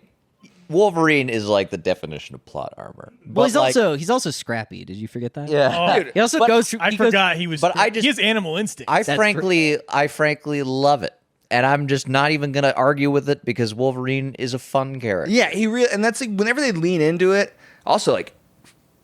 Wolverine is like the definition of plot armor. well, he's like, also scrappy. Did you forget that? yeah. Oh, He also But goes through. I he goes- forgot he was. but I just- he has animal instinct. I That's frankly love it, and I'm just not even gonna argue with it because Wolverine is a fun character. Yeah, he really, and that's like whenever they lean into it. Also, like,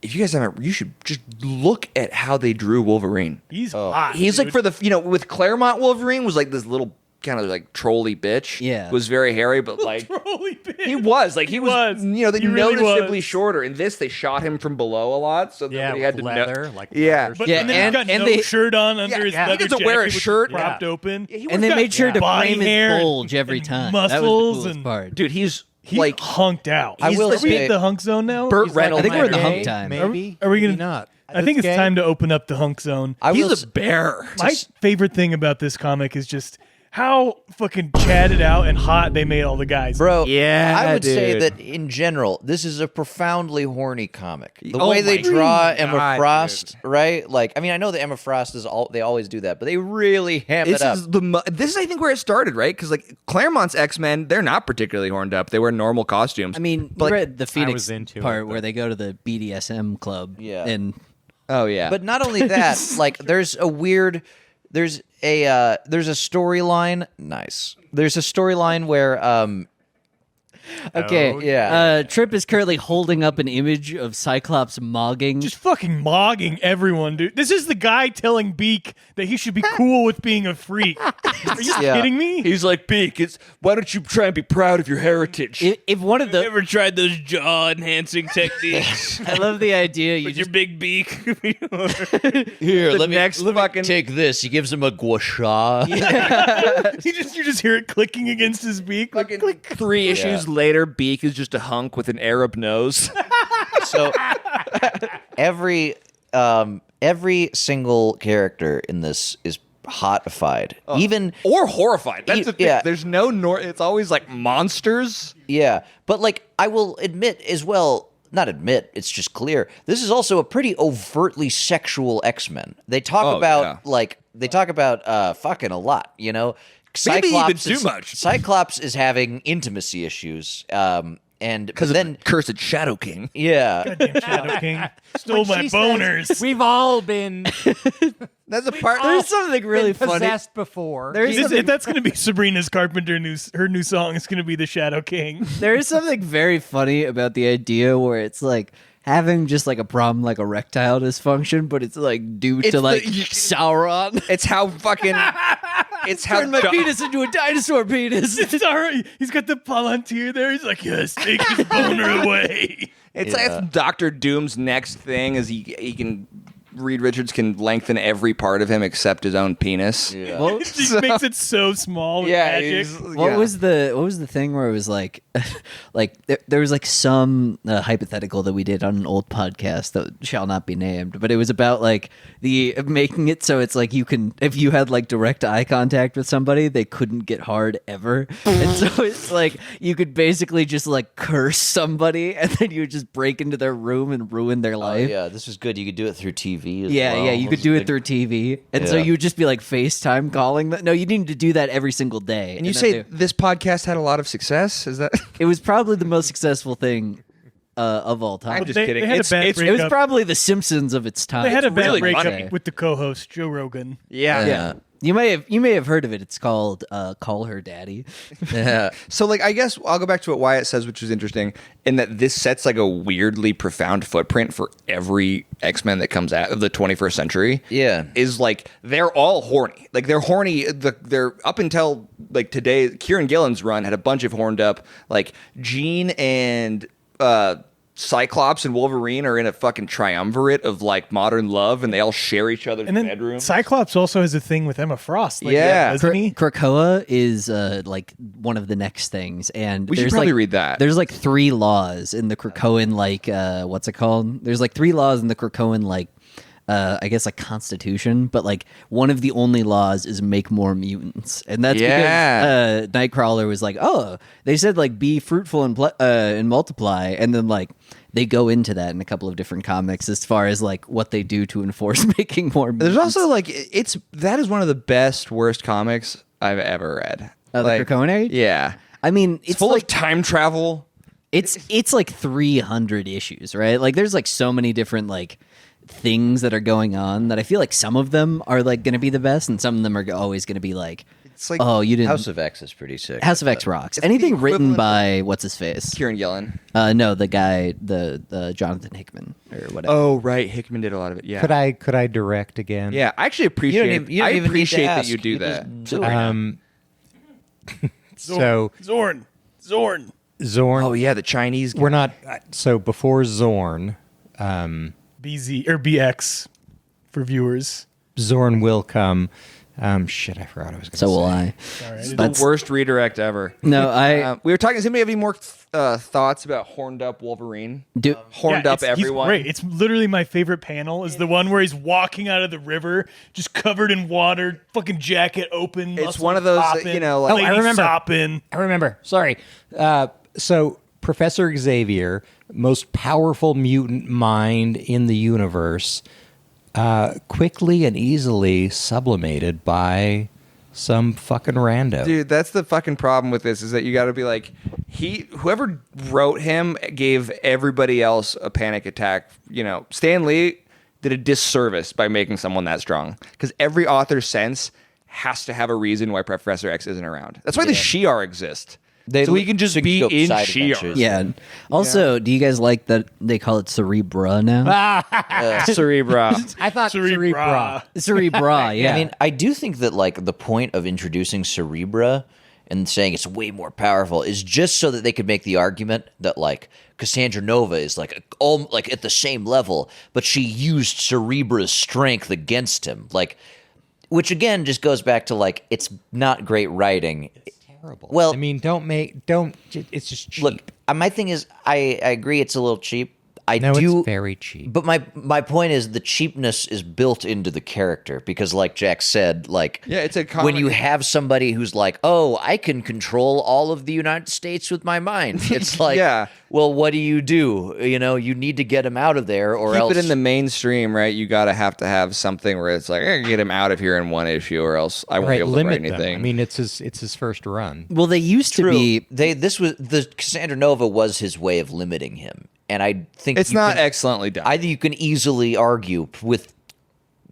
if you guys haven't, you should just look at how they drew Wolverine. He's hot. He's like dude. for the with Claremont Wolverine was like this little kind of like trolly bitch. Yeah. was very hairy, but like Holy bitch. he was like he was you know they He really noticeably was. shorter. In this, they shot him from below a lot, so Yeah, nobody had to leather, know. like yeah. leather. But Yeah, and then he's got and no they- shirt on under his yeah. He leather doesn't wear a jacket, which is shirt. propped open. Yeah, he and they got- made sure to body frame his hair, bulge every time. muscles that was the coolest and- part. Dude, he's He like hunked out. I will Are we say- in the hunk zone now? Burt He's like, Reynolds. I think we're in the "Am I hunk gay? time." Maybe. Are we gonna? Maybe not. I think it's gay? time to open up the hunk zone. I will He's s- a bear. My favorite thing about this comic is just how fucking chatted out and hot they made all the guys. Bro, Yeah, I would say dude. that in general, this is a profoundly horny comic. The Oh way they my draw Emma God, Frost, right? Like, I mean, I know that Emma Frost is they always do that, but they really ham This it up. is this is I think where it started, right? Because like Claremont's X-Men, they're not particularly horned up. They wear normal costumes. I mean, But, you like, read the Phoenix was into part it, where they go to the BDSM club. Yeah. And oh yeah, But not only that, like there's a storyline. Nice. There's a storyline where okay, yeah. Trip is currently holding up an image of Cyclops mogging. Just fucking mogging everyone, dude. This is the guy telling Beak that he should be cool with being a freak. Are you Yeah. kidding me? he's like Beak. Why don't you try and be proud of your heritage? if one of the Ever tried those jaw enhancing techniques I love the idea you with your just big beak? Here, let me fucking take this. He gives him a gua sha. you just hear it clicking against his beak. Like, fucking 3 issues later, Beak is just a hunk with an Arab nose. So every single character in this is hotified. Even or horrified. That's the thing. yeah. There's no it's always like monsters. yeah, but like I will admit as well, not admit, it's just clear. This is also a pretty overtly sexual X-Men. They talk about fucking a lot, you know. Maybe even Cyclops too is- much. Cyclops is having intimacy issues. And Because then of the cursed Shadow King. yeah, goddamn Shadow King stole my She says, boners. We've all been That's a part. There's something really been funny. possessed before. That's going to be Sabrina's Carpenter her new song is going to be the Shadow King. There is something very funny about the idea where it's like having just like a problem like erectile dysfunction, but it's like due to like Sauron. It's how fucking. It's how. Turn my penis into a dinosaur penis. It's all right. He's got the Palantir there. He's like, yes, take his boner away. It's like Doctor Doom's next thing is he can. Reed Richards can lengthen every part of him except his own penis. yeah. Well, He makes it so small with Yeah, magic. what was the thing where it was like there was like some hypothetical that we did on an old podcast that shall not be named, but it was about like the making it so it's like you can, if you had like direct eye contact with somebody, they couldn't get hard ever. And so it's like you could basically just like curse somebody and then you would just break into their room and ruin their Oh, life. yeah, this is good. You could do it through TV. As Yeah, well. yeah, you could Those do it big- through TV, and so Yeah. you would just be like FaceTime calling them. No, you need to do that every single day. And you then say they- this podcast had a lot of success? Is that? it was probably the most successful thing of all time. I'm just They- kidding. they had a It's- bad it's- It was breakup. probably the Simpsons of its time. They had a bad really breakup funny. with the co-host Joe Rogan. Yeah. yeah. You may have heard of it. It's called "Call Her Daddy." Yeah. So, like, I guess I'll go back to what Wyatt says, which is interesting, in that this sets like a weirdly profound footprint for every X-Men that comes out of the 21st century. Yeah. Is like they're all horny. Like they're horny. They're up until like today. Kieran Gillen's run had a bunch of horned up. Like Jean and Cyclops and Wolverine are in a fucking triumvirate of like modern love, and they all share each other's And then bedroom. Cyclops also has a thing with Emma Frost. Like, Yeah. doesn't he? Krakoa is like one of the next things, and We should there's, probably like, read that. There's like 3 laws in the Krakoan like what's it called? There's like 3 laws in the Krakoan like I guess like constitution, but like one of the only laws is make more mutants, and that's because Nightcrawler was like, oh, they said like be fruitful and multiply, and then like they go into that in a couple of different comics as far as like what they do to enforce making more mutants. There's also like that is one of the best worst comics I've ever read. the Like, Krakoan Age? Yeah, I mean, it's full like of time travel. it's like 300 issues, right? Like there's like so many different like things that are going on that I feel like some of them are like going to be the best, and some of them are always going to be like, It's like oh, you didn't. House of X is pretty sick. House of X rocks. the Anything written equivalent by what's his face? Kieran Gillen. No, the guy, the Jonathan Hickman or whatever. Oh right, Hickman did a lot of it. Yeah, Could I direct again? Yeah, I actually appreciate. you don't I even need to appreciate that ask. you do You that. just do it. So Zorn. Zorn. Oh yeah, the Chinese. Guy. We're not. So before Zorn, BZ or BX for viewers. Zorn will come. Shit, I forgot what I was going to say. So will I. This is the worst redirect ever. No, I We were talking. Does anybody have any more thoughts about horned up Wolverine? do. Horned up He's everyone. great. It's literally my favorite panel. Is the one where he's walking out of the river, just covered in water, fucking jacket open. It's muscles one of those, popping, you know, like- Oh, I lady remember. sopping. I remember. Sorry. So Professor Xavier, most powerful mutant mind in the universe, quickly and easily sublimated by some fucking rando. Dude, that's the fucking problem with this, is that you got to be like, whoever wrote him gave everybody else a panic attack. You know, Stan Lee did a disservice by making someone that strong, because every author's sense has to have a reason why Professor X isn't around. That's why the Shi'ar exist. So he can just be Scope in side Shi'ar. adventures. Yeah. Also, do you guys like that they call it Cerebra now? Cerebra. I thought Cerebra. Cerebra, yeah. I mean, I do think that like the point of introducing Cerebra and saying it's way more powerful is just so that they could make the argument that like Cassandra Nova is like all like at the same level, but she used Cerebra's strength against him, like, which again just goes back to like it's not great writing. Terrible. Well, I mean, it's just cheap. Look, my thing is, I agree it's a little cheap. No, it's very cheap. But my point is the cheapness is built into the character because, like Jack said, like Yeah, it's a when you comedy. have somebody who's like, oh, I can control all of the United States with my mind. It's like, Yeah. well, what do? You know, you need to get him out of there, or Keep else it in the mainstream, right? You gotta have to have something where it's like, I can get him out of here in one issue, or else I won't be Right, able to write limit them. anything. I mean, it's his first run. well, they used to True. be. This was the Cassandra Nova was his way of limiting him, and I think it's you not can- excellently done. I think you can easily argue with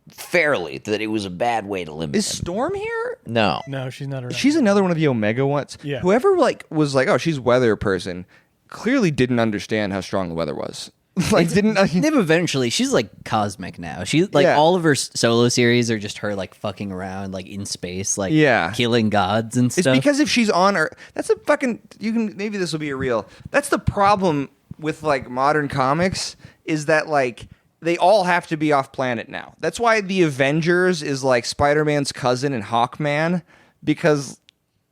fairly that it was a bad way to limit Is him. Storm here? No. No, she's not around. She's another one of the Omega ones. Yeah. Whoever like was like, oh, she's weather person, clearly didn't understand how strong the weather was. Like didn't. They've eventually, she's like cosmic now. She like Yeah. all of her solo series are just her like fucking around like in space, like Yeah. killing gods and It's stuff. because if she's on Earth, that's a fucking. You can maybe this will be a real. That's the problem with like modern comics is that like they all have to be off planet now. That's why the Avengers is like Spider-Man's cousin and Hawkman, because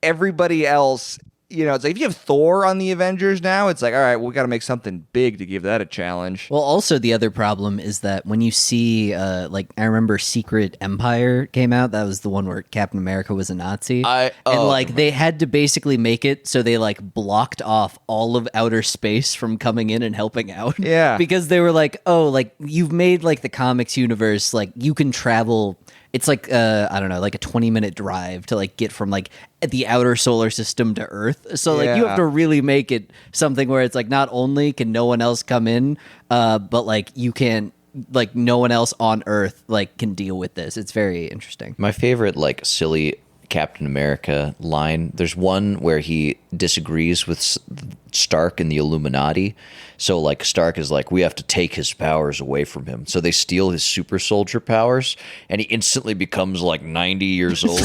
everybody else. You know, it's like if you have Thor on the Avengers now, it's like, all right, we got to make something big to give that a challenge. Well, also the other problem is that when you see, like, I remember Secret Empire came out. That was the one where Captain America was a Nazi, and like they had to basically make it so they like blocked off all of outer space from coming in and helping out. Yeah. because they were like, oh, like you've made like the comics universe, like you can travel. It's like I don't know, like a 20-minute drive to like get from like the outer solar system to Earth. So like you Yeah. have to really make it something where it's like not only can no one else come in, but like you can like no one else on Earth like can deal with this. It's very interesting. My favorite, like, silly Captain America line, there's one where he disagrees with Stark and the Illuminati. So, like, Stark is like, we have to take his powers away from him. So they steal his super soldier powers, and he instantly becomes, like, 90 years old.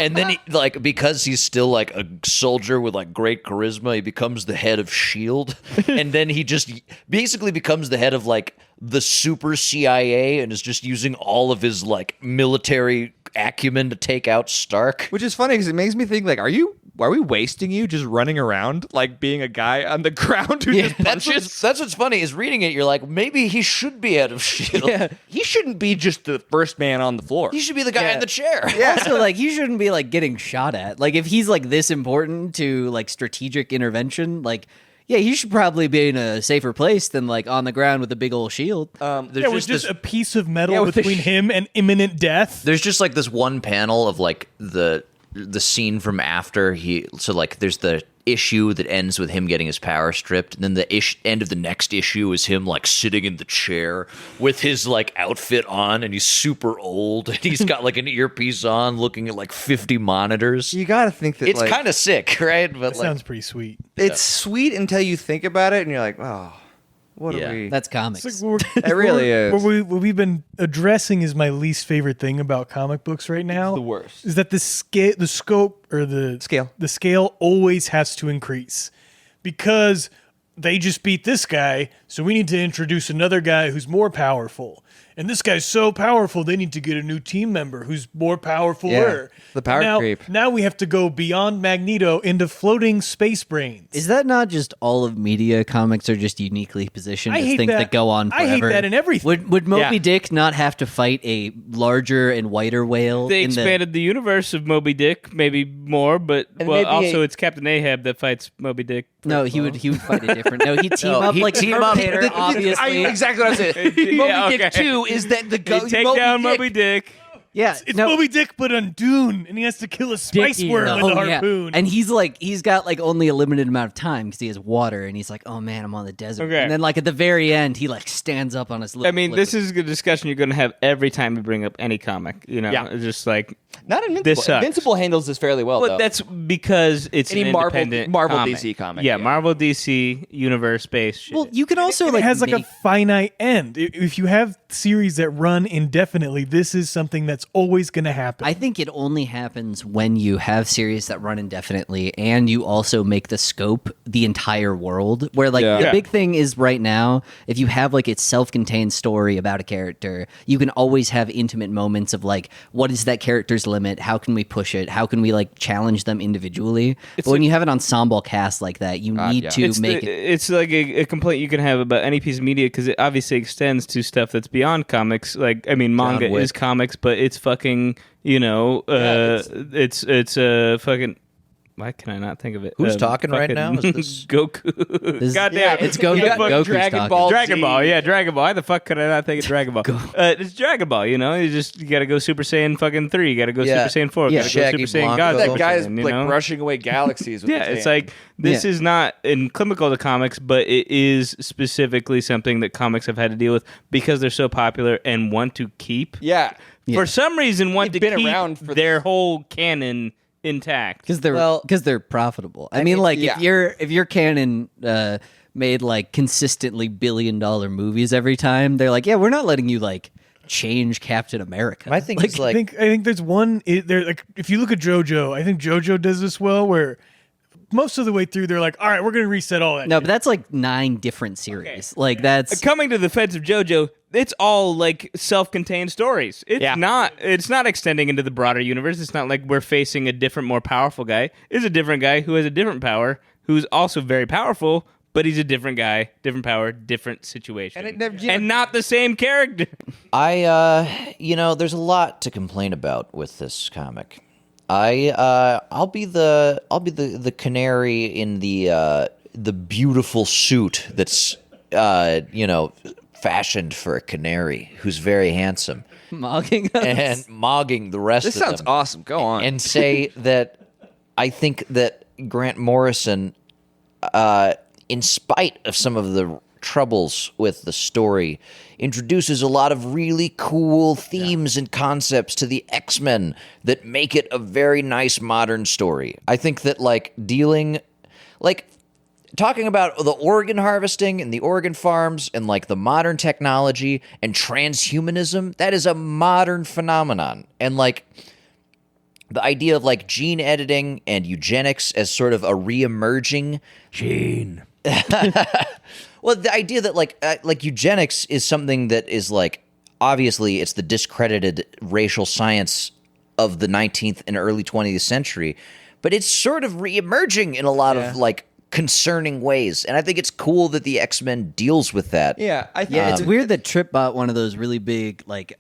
And then, he, like, because he's still, like, a soldier with, like, great charisma, he becomes the head of S.H.I.E.L.D. And then he just basically becomes the head of, like, the super CIA and is just using all of his, like, military acumen to take out Stark. Which is funny because it makes me think like, are we wasting you just running around like being a guy on the ground who just punches? That's what's funny is reading it. You're like, maybe he should be head of S.H.I.E.L.D. He shouldn't be just the first man on the floor. He should be the guy in the chair. Also, like you shouldn't be like getting shot at. Like if he's like this important to like strategic intervention, like yeah, he should probably be in a safer place than like on the ground with a big old shield. There's Yeah, with just a piece of metal with the between him and imminent death. There's just like this one panel of like the scene from after he. So like there's the issue that ends with him getting his power stripped, and then the end of the next issue is him like sitting in the chair with his like outfit on, and he's super old, and he's got like an earpiece on, looking at like 50 monitors. You got to think that It's like, kind of sick, right? But That like, sounds pretty sweet. it's sweet until you think about it, and you're like, oh, what Yeah. are we? That's comics. It's like It really is. What we've been addressing is my least favorite thing about comic books right now. the worst. Is that the scope or the Scale. the scale always has to increase, because they just beat this guy, so we need to introduce another guy who's more powerful. And this guy's so powerful, they need to get a new team member who's more powerful. Yeah, the power creep. Now we have to go beyond Magneto into floating space brains. Is that not just all of media? Comics are just uniquely positioned I as hate things that. that go on forever. I hate that in everything. Would Moby Yeah. Dick not have to fight a larger and whiter whale? They in expanded the universe of Moby Dick, maybe more, but And well, maybe also it's Captain Ahab that fights Moby Dick. No, he would fight a different. No, he'd team No, up he'd like team up. Terminator, obviously. Exactly what I said. Yeah, Moby Dick okay. 2 is that the They take down Moby Dick. Yeah, It's no, Moby Dick, but on Dune, and he has to kill a spice worm with a harpoon. And he's got like only a limited amount of time because he has water, and he's like, oh man, I'm on the desert. Okay. And then like at the very end, he like stands up on his. I mean, this is a discussion you're going to have every time you bring up any comic. You know, Yeah. It's just like Not Invincible. This sucks. Invincible handles this fairly well, Well, though. that's because it's Any an Marvel- independent Marvel comic. DC comic, Yeah, yeah. Marvel DC universe based shit. Well, you can also And like it has like a make- finite end. If you have series that run indefinitely, this is something that's always going to happen. I think it only happens when you have series that run indefinitely and you also make the scope the entire world. Where like Yeah. the Yeah. big thing is right now, if you have like a self-contained story about a character, you can always have intimate moments of like, what is that character's limit? How can we push it? How can we like challenge them individually? But when you have an ensemble cast like that, you need yeah. to it's make it. it's like a complaint you can have about any piece of media because it obviously extends to stuff that's beyond comics. Like, I mean, manga Wick. is comics, but it's fucking, you know, it's fucking. Why can I not think of it? Who's talking right fucking now? Is this- Goku? This- Goddamn, it's Goku. Yeah, Goku's Dragon talking. Ball. Dragon Z. Ball, yeah, Dragon Ball. Why the fuck could I not think of Dragon Ball? It's Dragon Ball, you know. You gotta go Super Saiyan fucking 3. You gotta go Yeah. Super Saiyan 4. Yeah. Gotta Shaggy go Super Saiyan Blanco. God. that Super guy's Saiyan, you like know? brushing away galaxies with Yeah, his it's hand. like this Yeah. is not inimical to comics, but it is specifically something that comics have had to deal with because they're so popular and want to keep. yeah. For some reason, want They've to been keep around for their whole canon intact. because Well- they're profitable. I mean, like yeah. if your canon made like consistently billion-dollar movies every time, they're like, yeah, we're not letting you like change Captain America. My thing is I like, think there's one there. Like if you look at JoJo, I think JoJo does this well, where most of the way through they're like, all right, we're gonna reset all that. No, shit. but that's like 9 different series. Like that's Coming to the defense of JoJo, it's all like self-contained stories. It's not extending into the broader universe. It's not like we're facing a different, more powerful guy. It's a different guy who has a different power, who's also very powerful, but he's a different guy, different power, different situation, And it never- you know- and not the same character. there's a lot to complain about with this comic. I'll be the canary in the beautiful suit that's fashioned for a canary who's very handsome mogging us. and mogging the rest This of sounds them awesome. Go on. and say that I think that Grant Morrison, in spite of some of the troubles with the story, introduces a lot of really cool themes and concepts to the X-Men that make it a very nice modern story. I think that talking about the organ harvesting and the organ farms and like the modern technology and transhumanism, that is a modern phenomenon. And like the idea of like gene editing and eugenics as sort of a re-emerging gene. Well, the idea that like eugenics is something that is like, obviously it's the discredited racial science of the 19th and early 20th century, but it's sort of re-emerging in a lot of like concerning ways. And I think it's cool that the X-Men deals with that. yeah, I think Yeah, it's weird that Trip bought one of those really big like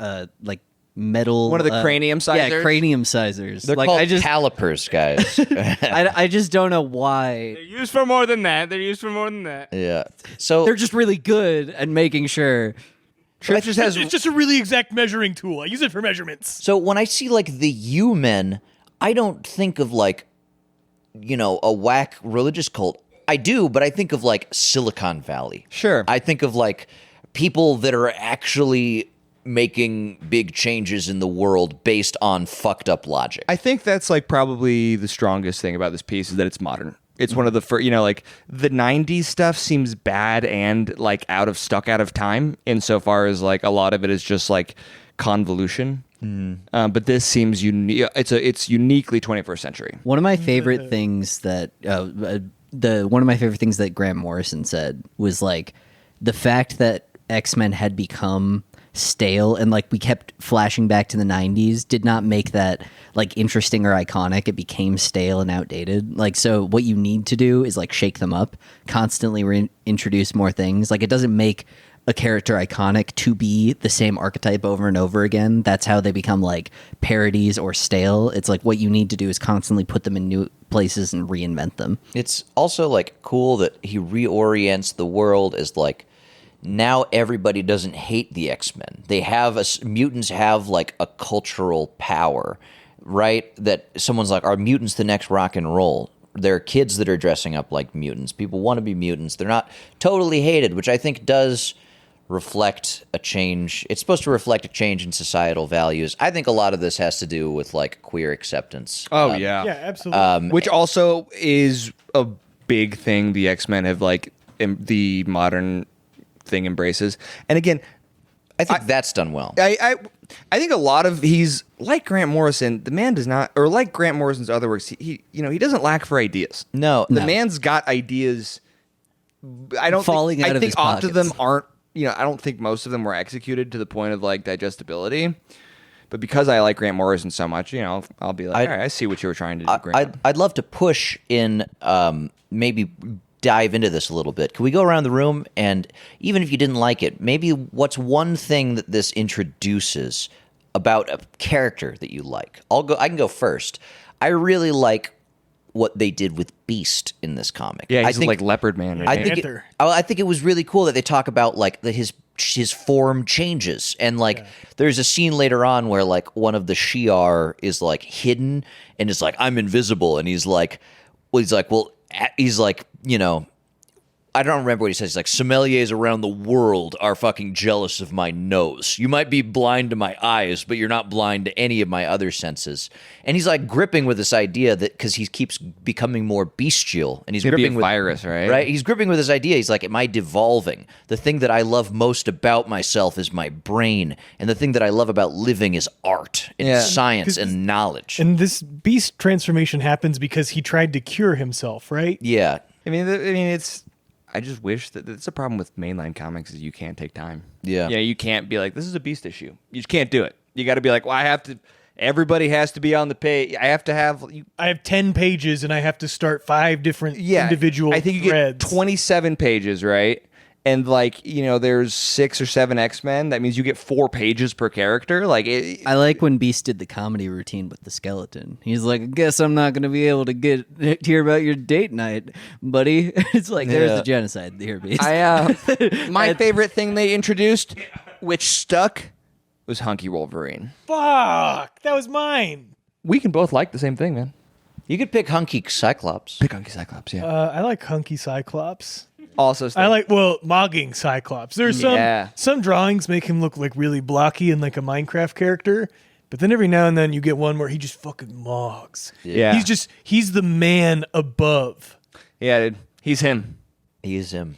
metal One of the cranium Yeah, sizers? cranium sizers. They're like called I just calipers, guys. I just don't know why. They're used for more than that. Yeah. So They're just really good at making sure. Trip just has It's just a really exact measuring tool. I use it for measurements. So when I see like the U-Men, I don't think of like, a whack religious cult. I do, but I think of like Silicon Valley. Sure. I think of like people that are actually making big changes in the world based on fucked up logic. I think that's like probably the strongest thing about this piece is that it's modern. It's one of the first, like the 90s stuff seems bad and like out of time insofar as like a lot of it is just like convolution. But this seems unique. It's uniquely 21st century. One of my favorite things that the one of my favorite things that Grant Morrison said was like the fact that X-Men had become stale and like we kept flashing back to the 90s did not make that like interesting or iconic. It became stale and outdated. Like, so what you need to do is like shake them up, constantly reintroduce more things. Like, it doesn't make a character iconic to be the same archetype over and over again. That's how they become like parodies or stale. It's like what you need to do is constantly put them in new places and reinvent them. It's also like cool that he reorients the world as like, now everybody doesn't hate the X-Men. They have mutants have like a cultural power, right? That someone's like, are mutants the next rock and roll? There are kids that are dressing up like mutants. People want to be mutants. They're not totally hated, which I think does reflect a change. It's supposed to reflect a change in societal values. I think a lot of this has to do with like queer acceptance. Oh yeah, Yeah, absolutely. which also is a big thing the X-Men have like the modern thing embraces. And again, I think that's done well. I think a lot of he's like Grant Morrison. The man does not, or like Grant Morrison's other works. He doesn't lack for ideas. No, The man's got ideas. I don't Falling think, out I of think his off of them pockets. aren't. I don't think most of them were executed to the point of like digestibility. But because I like Grant Morrison so much, I'll be like, all right, I see what you were trying to do, Grant. I'd love to push in, maybe dive into this a little bit. Can we go around the room, and even if you didn't like it, maybe what's one thing that this introduces about a character that you like? I can go first. I really like what they did with Beast in this comic. Yeah, I he's think, like Leopard Man. Right? I think Panther. I think it was really cool that they talk about like that his form changes, and like there's a scene later on where like one of the Shi'ar is like hidden and it's like, I'm invisible, and he's like, I don't remember what he says. He's like, sommeliers around the world are fucking jealous of my nose. You might be blind to my eyes, but you're not blind to any of my other senses. And he's like gripping with this idea that because he keeps becoming more bestial, and he's Could be gripping a with virus, right? Right? He's gripping with this idea. He's like, am I devolving? The thing that I love most about myself is my brain, and the thing that I love about living is art and Yeah. science and knowledge. And this beast transformation happens because he tried to cure himself, right? Yeah. I mean, it's. I just wish that it's a problem with mainline comics is you can't take time. Yeah. Yeah, you can't be like, this is a Beast issue. You just can't do it. You got to be like, well, I have to. Everybody has to be on the page. I have to have. I have 10 pages and I have to start 5 different individual I think you threads. get 27 pages, right? And like, there's 6 or 7 X-Men. That means you get 4 pages per character. Like, I like when Beast did the comedy routine with the skeleton. He's like, I guess I'm not going to be able to hear about your date night, buddy. It's like, there's the genocide here, Beast. my favorite thing they introduced, which stuck, was Hunky Wolverine. Fuck, that was mine. We can both like the same thing, man. You could pick Hunky Cyclops. Pick Hunky Cyclops, yeah. I like Hunky Cyclops. Also, I like, MOGGING Cyclops. There's some drawings make him look like really blocky and like a Minecraft character, but then every now and then you get one where he just fucking mogs. Yeah. He's the man above. Yeah, dude. He's him. He's him.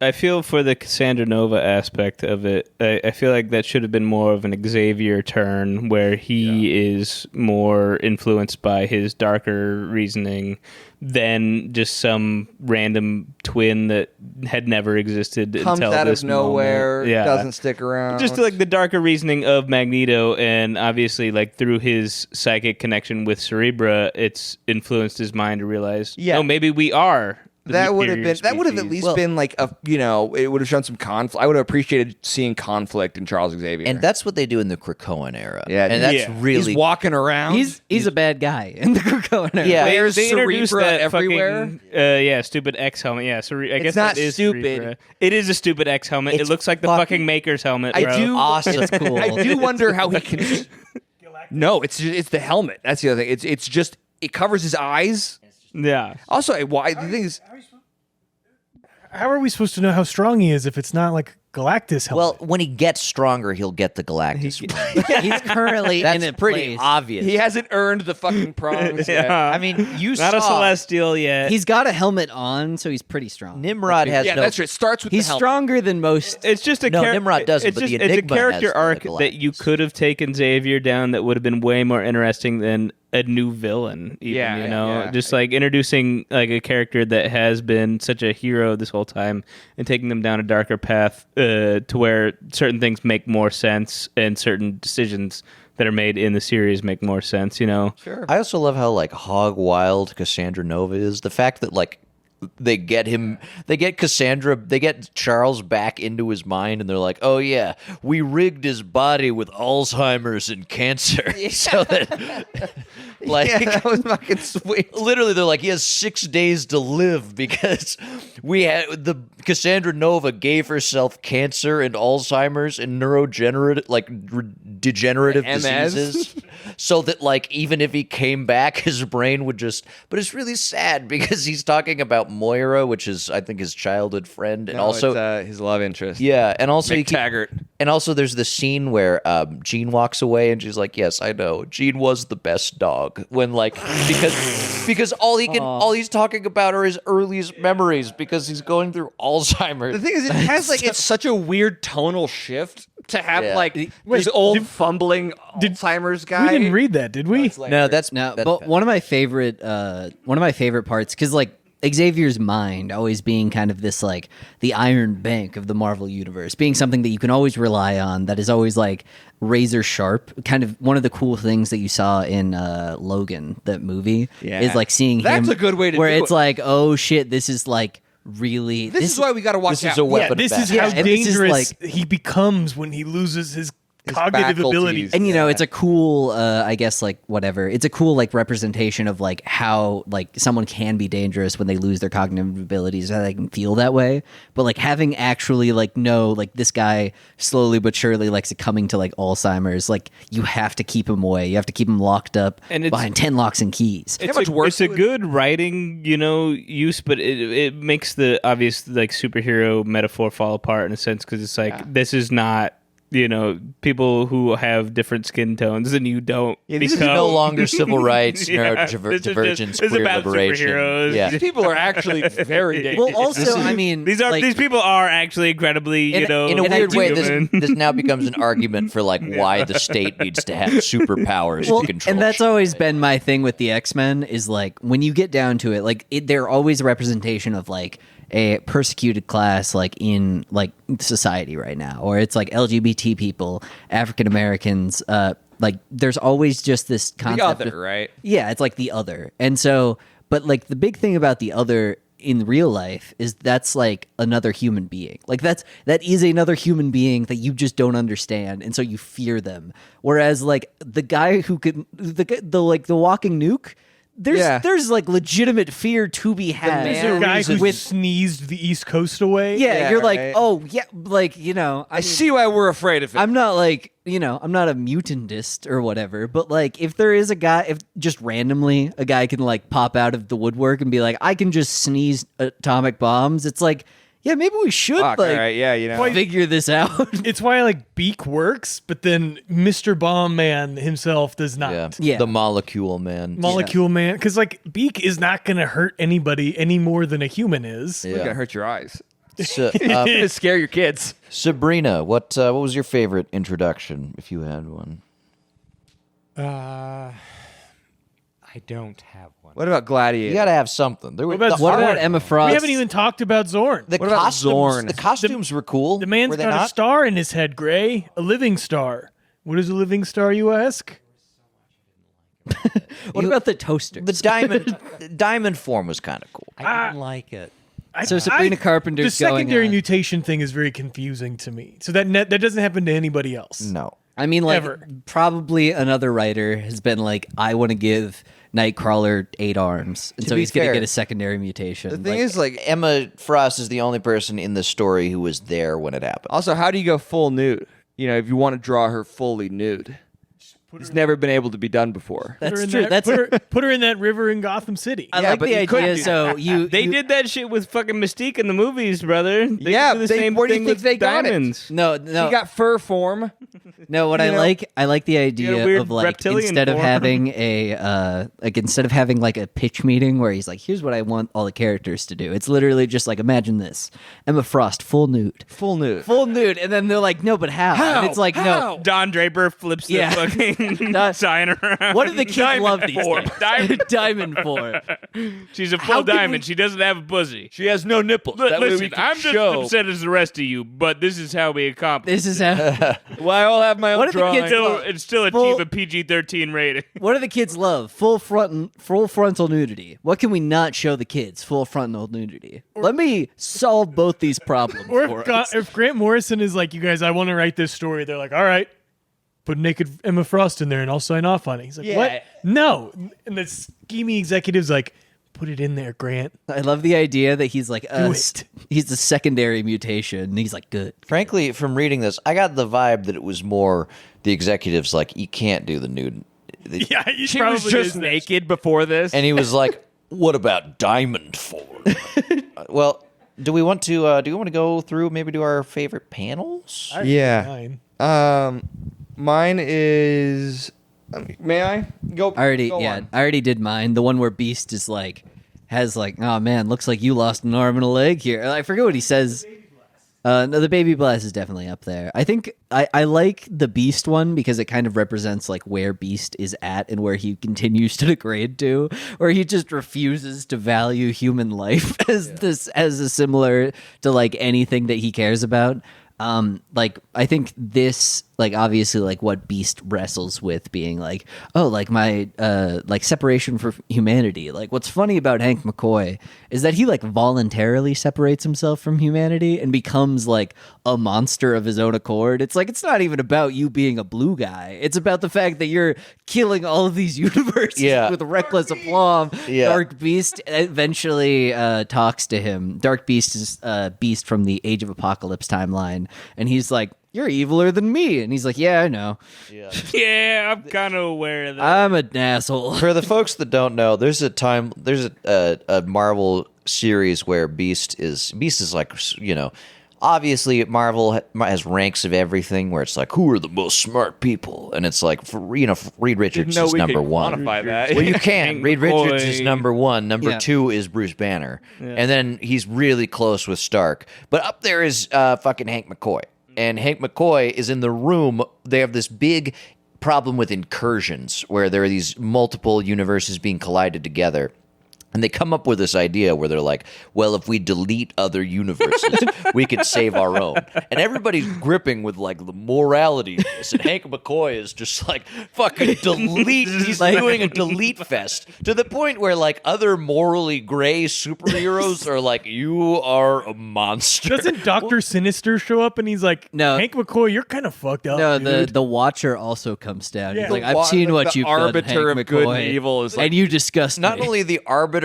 I feel for the Cassandra Nova aspect of it, I feel like that should have been more of an Xavier turn where he is more influenced by his darker reasoning than just some random twin that had never existed Comes until out this of nowhere, moment. Yeah. doesn't stick around. Just like the darker reasoning of Magneto, and obviously like through his psychic connection with Cerebra, it's influenced his mind to realize, oh, maybe we are that would have been at least been like a it would have shown some conflict. I would have appreciated seeing conflict in Charles Xavier, And that's what they do in the Krakoan era. Yeah, and that's yeah. really he's walking around. He's a bad guy in the Krakoan era. Yeah. There's they introduced Cerebra that everywhere. Fucking, stupid X helmet. Yeah, I guess not that is stupid. Cerebra. It is a stupid X helmet. It's It looks like the fucking- fucking Maker's helmet. I Bro. do awesome. It's cool. I do wonder how he can. No, it's the helmet. That's the other thing. It's just it covers his eyes. Yeah. Also, why the thing is, How are we supposed to know how strong he is if it's not like Galactus helmet? Well, when he gets stronger, he'll get the Galactus. He's currently That's in a pretty place. obvious. he hasn't earned the fucking prongs yet. I mean, you Not saw a Celestial yet. He's got a helmet on, so he's pretty strong. Nimrod has Yeah, no. that's right. It starts with He's the helmet. stronger than most. It's just a No, Nimrod doesn't, It's but just the it's a Enigma has character the arc Galactus. that you could have taken Xavier down that would have been way more interesting than a new villain, even, Yeah, you know, yeah. just like introducing like a character that has been such a hero this whole time and taking them down a darker path to where certain things make more sense and certain decisions that are made in the series make more sense, you know. Sure. I also love how like hog wild Cassandra Nova is. The fact that like they get Charles back into his mind, and they're like, "Oh yeah, we rigged his body with Alzheimer's and cancer, so that like Yeah, that was fucking sweet. literally they're like he has 6 days to live because the Cassandra Nova gave herself cancer and Alzheimer's and degenerative MS. diseases, so that like even if he came back, his brain would just. But it's really sad because he's talking about Moira, which is I think his childhood friend, and No, also it's, his love interest. yeah, and also Mick Taggart. and also there's the scene where Jean walks away and she's like, "Yes, I know. Jean was the best dog." When like because all he's talking about are his earliest memories because he's going through Alzheimer's. The thing is, it has like it's such a weird tonal shift to have Yeah. like this old fumbling Alzheimer's guy. We didn't read that, did we? No, that's But one of my favorite parts, because like Xavier's mind always being kind of this like the iron bank of the Marvel universe, being something that you can always rely on, that is always like razor sharp. Kind of one of the cool things that you saw in Logan, that movie, Yeah. is like seeing him. That's a good way to where do it's it. like, oh shit, this is like really. This is why we got to watch this out. is a weapon. This of is battle. how and this is, dangerous like- he becomes when he loses his cognitive faculties. abilities. And you know, it's a cool, I guess, like whatever. It's a cool like representation of like how like someone can be dangerous when they lose their cognitive abilities, how they can feel that way. But like having actually like like this guy slowly but surely like succumbing to like Alzheimer's, like you have to keep him away. You have to keep him locked up And it's- behind 10 locks and keys. It's a good writing, you know, use, but it makes the obvious like superhero metaphor fall apart in a sense because it's like this is not, you know, people who have different skin tones than you don't. This is no longer civil rights, Yeah, neurodivergence, it's queer about liberation. superheroes. Yeah. These people are actually very dangerous. Well, also, I mean, These like, people are actually incredibly, you know, in a and I weird do- way, human. this now becomes an argument for like why the state needs to have superpowers to control. and that's shit. always been my thing with the X-Men is like when you get down to it, like they're always a representation of like a persecuted class like in like society right now, or it's like LGBT people, African Americans, like there's always just this concept the of- other, right? Yeah, it's like the other. And so, but like the big thing about the other in real life is that's like another human being. Like that is another human being that you just don't understand, and so you fear them. Whereas like the guy who could the walking nuke, there's like legitimate fear to be had. Is there a guy who with sneezed the East Coast away? yeah, Yeah, you're like, right. oh yeah, like you know, I see why we're afraid of it. I'm not like, you know, I'm not a mutantist or whatever, but like if there is a guy, if just randomly a guy can like pop out of the woodwork and be like, I can just sneeze atomic bombs, it's like, yeah, maybe we should Fuck, like all right, yeah, you know. figure this out. It's why like Beak works, but then Mr. Bomb Man himself does not. Yeah. The molecule man. Molecule Man, because like Beak is not going to hurt anybody any more than a human is. It's gonna hurt your eyes. So, It's gonna scare your kids. Sabrina, what was your favorite introduction, if you had one? I don't have one. What about Gladiator? You got to have something. There were, about the What art- about Emma Frost? We haven't even talked about Zorn. the What about costumes? Zorn? The costumes were cool. The man's were they got not? a star in his head, Gray. A living star. What is a living star, you ask? What about the toasters? The diamond form was kind of cool. I didn't like it. So Sabrina Carpenter's The secondary going on. mutation thing is very confusing to me. So that doesn't happen to anybody else. No. I mean, like, Ever. probably another writer has been like, I want to give Nightcrawler 8 arms, and so be he's going to fair, get a secondary mutation. The thing is, like, Emma Frost is the only person in the story who was there when it happened. also, how do you go full nude? You know, if you want to draw her fully nude, it's never been able to be done before. Put her that's in true. that- That's put her in that river in Gotham City. I Yeah, like but the you couldn't idea. do So They did that shit with fucking Mystique in the movies, brother. They Yeah, do the they- same where do you thing think with they got it? diamonds. no. She got fur form. No, what I like the You got a idea weird of like reptilian instead of form. having like a pitch meeting where he's like, here's what I want all the characters to do. It's literally just like, imagine this: Emma Frost full nude, and then they're like, no, but how? And it's like, no. Don Draper flips the Yeah. fucking sign around. What do the kids love these form. days? Diamond form. She's a How full can diamond. She doesn't have a pussy. She has no nipples. That way we Listen, can I'm just show. upset as the rest of you, but this is how we accomplish. This is how. Well, I all have my own What if the drawing. kids Still Full- achieve a PG-13 rating. What do the kids love? Full frontal nudity. What can we not show the kids? Full frontal nudity. Let me solve both these problems Or for if, us. if Grant Morrison is like, you guys, I want to write this story, they're like, all right, put naked Emma Frost in there and I'll sign off on it. He's like, Yeah. what? No. And the schemy executive's like, put it in there, Grant. I love the idea that he's like it. he's the secondary mutation. And he's like, good. Frankly, from reading this, I got the vibe that it was more the executives like, you can't do the nude. Yeah, he She probably was just is that. naked before this. And he was like, "What about diamond form?" Well, do we want to go through maybe do our favorite panels? Yeah. Mine is. May I go? I already go yeah, on. I already did mine. The one where Beast is like has like, oh man, looks like you lost an arm and a leg here. I forget what he says. No, the baby blast is definitely up there. I think I like the Beast one because it kind of represents like where Beast is at and where he continues to degrade to, where he just refuses to value human life as a similar to like anything that he cares about. Like I think this, like obviously like what Beast wrestles with being like, oh, like my like separation from humanity. Like what's funny about Hank McCoy is that he like voluntarily separates himself from humanity and becomes like a monster of his own accord. It's like, it's not even about you being a blue guy. It's about the fact that you're killing all of these universes with reckless aplomb. Yeah. Dark Beast eventually talks to him. Dark Beast is Beast from the Age of Apocalypse timeline. And he's like, you're eviler than me. And he's like, yeah, I know. Yeah, I'm kind of aware of that. I'm an asshole. For the folks that don't know, there's a Marvel series where Beast is like, you know, obviously Marvel has ranks of everything where it's like, who are the most smart people? And it's like, Reed Richards No, is we number could one. quantify that. Well, you can. Reed Richards is number one. Number Yeah. two is Bruce Banner. And then he's really close with Stark. But up there is fucking Hank McCoy. And Hank McCoy is in the room. They have this big problem with incursions where there are these multiple universes being collided together. And they come up with this idea where they're like, well, if we delete other universes, we could save our own. And everybody's gripping with like the morality of this. And Hank McCoy is just like, fucking delete. He's doing a delete fest to the point where like other morally gray superheroes are like, you are a monster. Doesn't Dr. Sinister show up and he's like, No. Hank McCoy, you're kind of fucked up. No, dude. the Watcher also comes down. Yeah. He's like, The I've seen what the you've done, arbiter Hank of good McCoy, and evil is like- and you disgust Not me. only the arbiter,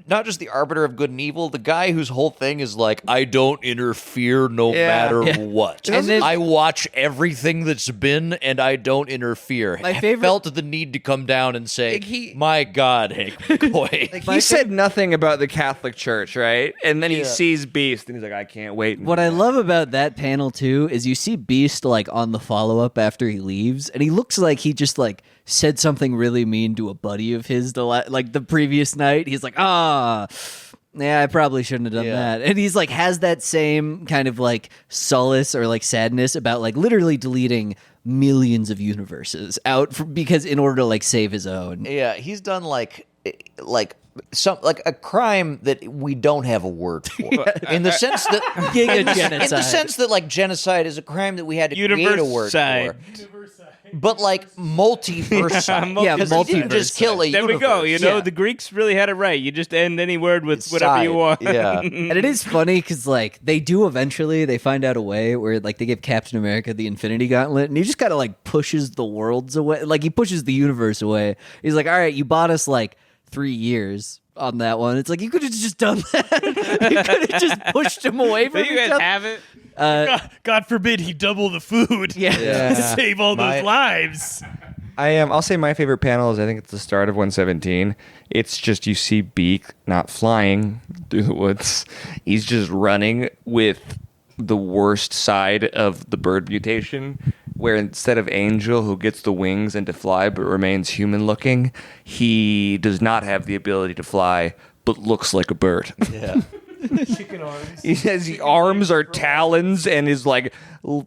not just the arbiter of good and evil, the guy whose whole thing is like, I don't interfere no matter Yeah. what. And then- I watch everything that's been and I don't interfere. My I favorite- felt the need to come down and say, Like he- my God, Hank McCoy. He said nothing about the Catholic Church, right? And then he sees Beast, and he's like, "I can't wait." What I love about that panel too is you see Beast like on the follow up after he leaves, and he looks like he just like said something really mean to a buddy of his like the previous night. He's like, yeah, I probably shouldn't have done that. And he's like has that same kind of like solace or like sadness about like literally deleting millions of universes out because in order to like save his own. Yeah, he's done like some like a crime that we don't have a word for. In the sense that Giga in the genocide. sense that like genocide is a crime that we had to create a word Universicide. for. But like multiverse. Yeah, Because he didn't just multiverse. kill a There we go. You universe. know, Yeah. the Greeks really had it right. You just end any word with It's whatever you side. want. Yeah. And it is funny because like they do eventually they find out a way where like they give Captain America the Infinity Gauntlet and he just kind of like pushes the worlds away, like he pushes the universe away. He's like, all right, you bought us like 3 years on that one. It's like you could have just done that. You could have just pushed him away from So you each guys other. have it. God forbid he double the food. Yeah. Yeah. to save all those lives. I'll say my favorite panel is I think it's the start of 117. It's just you see Beak not flying through the woods. He's just running with the worst side of the bird mutation, where instead of Angel, who gets the wings and to fly but remains human-looking, he does not have the ability to fly but looks like a bird. Yeah. Chicken arms. His arms are talons, and his like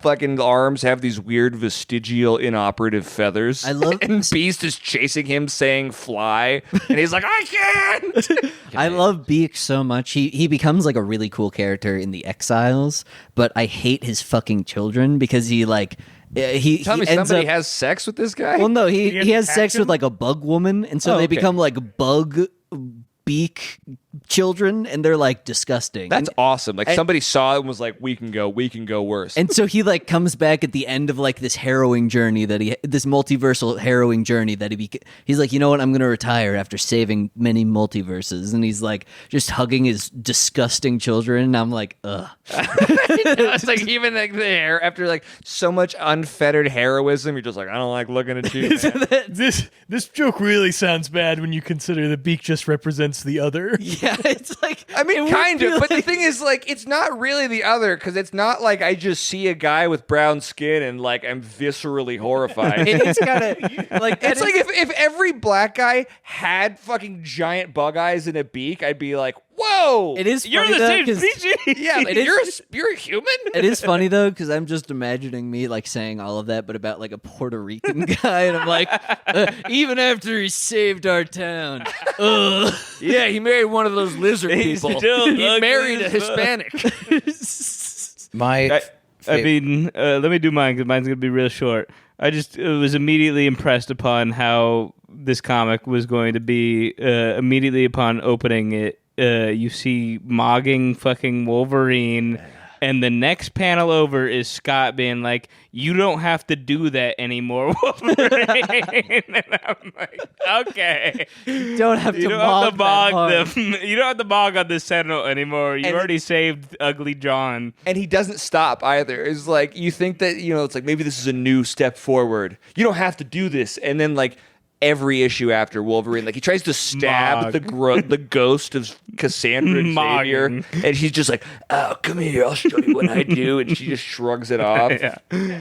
fucking arms have these weird vestigial inoperative feathers. I love- and Beast is chasing him saying fly, and he's like, I can't. I love Beak so much. He becomes like a really cool character in the Exiles, but I hate his fucking children because he like he Tell me ends somebody up, has sex with this guy? well, no, he has attacked sex him? with like a bug woman, and so Oh, they okay. become like bug beak children, and they're like disgusting. That's And- awesome. Like somebody saw it and was like, we can go worse. And so he like comes back at the end of like this harrowing journey this multiversal harrowing journey that he's like, you know what, I'm gonna retire after saving many multiverses, and he's like just hugging his disgusting children, and I'm like, ugh. It's like even like the hair after like so much unfettered heroism, you're just like, I don't like looking at you. man. This joke really sounds bad when you consider that Beak just represents the other. Yeah, it's like I mean, it would kind be of, but the like- thing is, like, it's not really the other because it's not like I just see a guy with brown skin and like I'm viscerally horrified. it's kind of like It's like if every black guy had fucking giant bug eyes and a beak, I'd be like, whoa, it is. You're funny, the though, same 'cause- species. yeah, like, it is- you're a human. It is funny though, because I'm just imagining me like saying all of that, but about like a Puerto Rican guy, and I'm like, even after he saved our town, ugh. Yeah, he married one of those lizard He's people. still He ugly married a as fuck. Hispanic. My I mean, let me do mine because mine's gonna be real short. I just was immediately impressed upon how this comic was going to be. Immediately upon opening it, you see mogging fucking Wolverine, and the next panel over is Scott being like, "You don't have to do that anymore, Wolverine." And I'm like, "Okay, don't have you to don't have to mog mog that hard. them. You don't have to mog on the Sentinel anymore. You And- already saved Ugly John." And he doesn't stop either. It's like you think that, you know, it's like maybe this is a new step forward. You don't have to do this. And then like every issue after Wolverine, like he tries to stab Mog. the ghost of Cassandra Xavier, Mogging. and he's just like, "Oh, come here, I'll show you what I do," and she just shrugs it off. Yeah.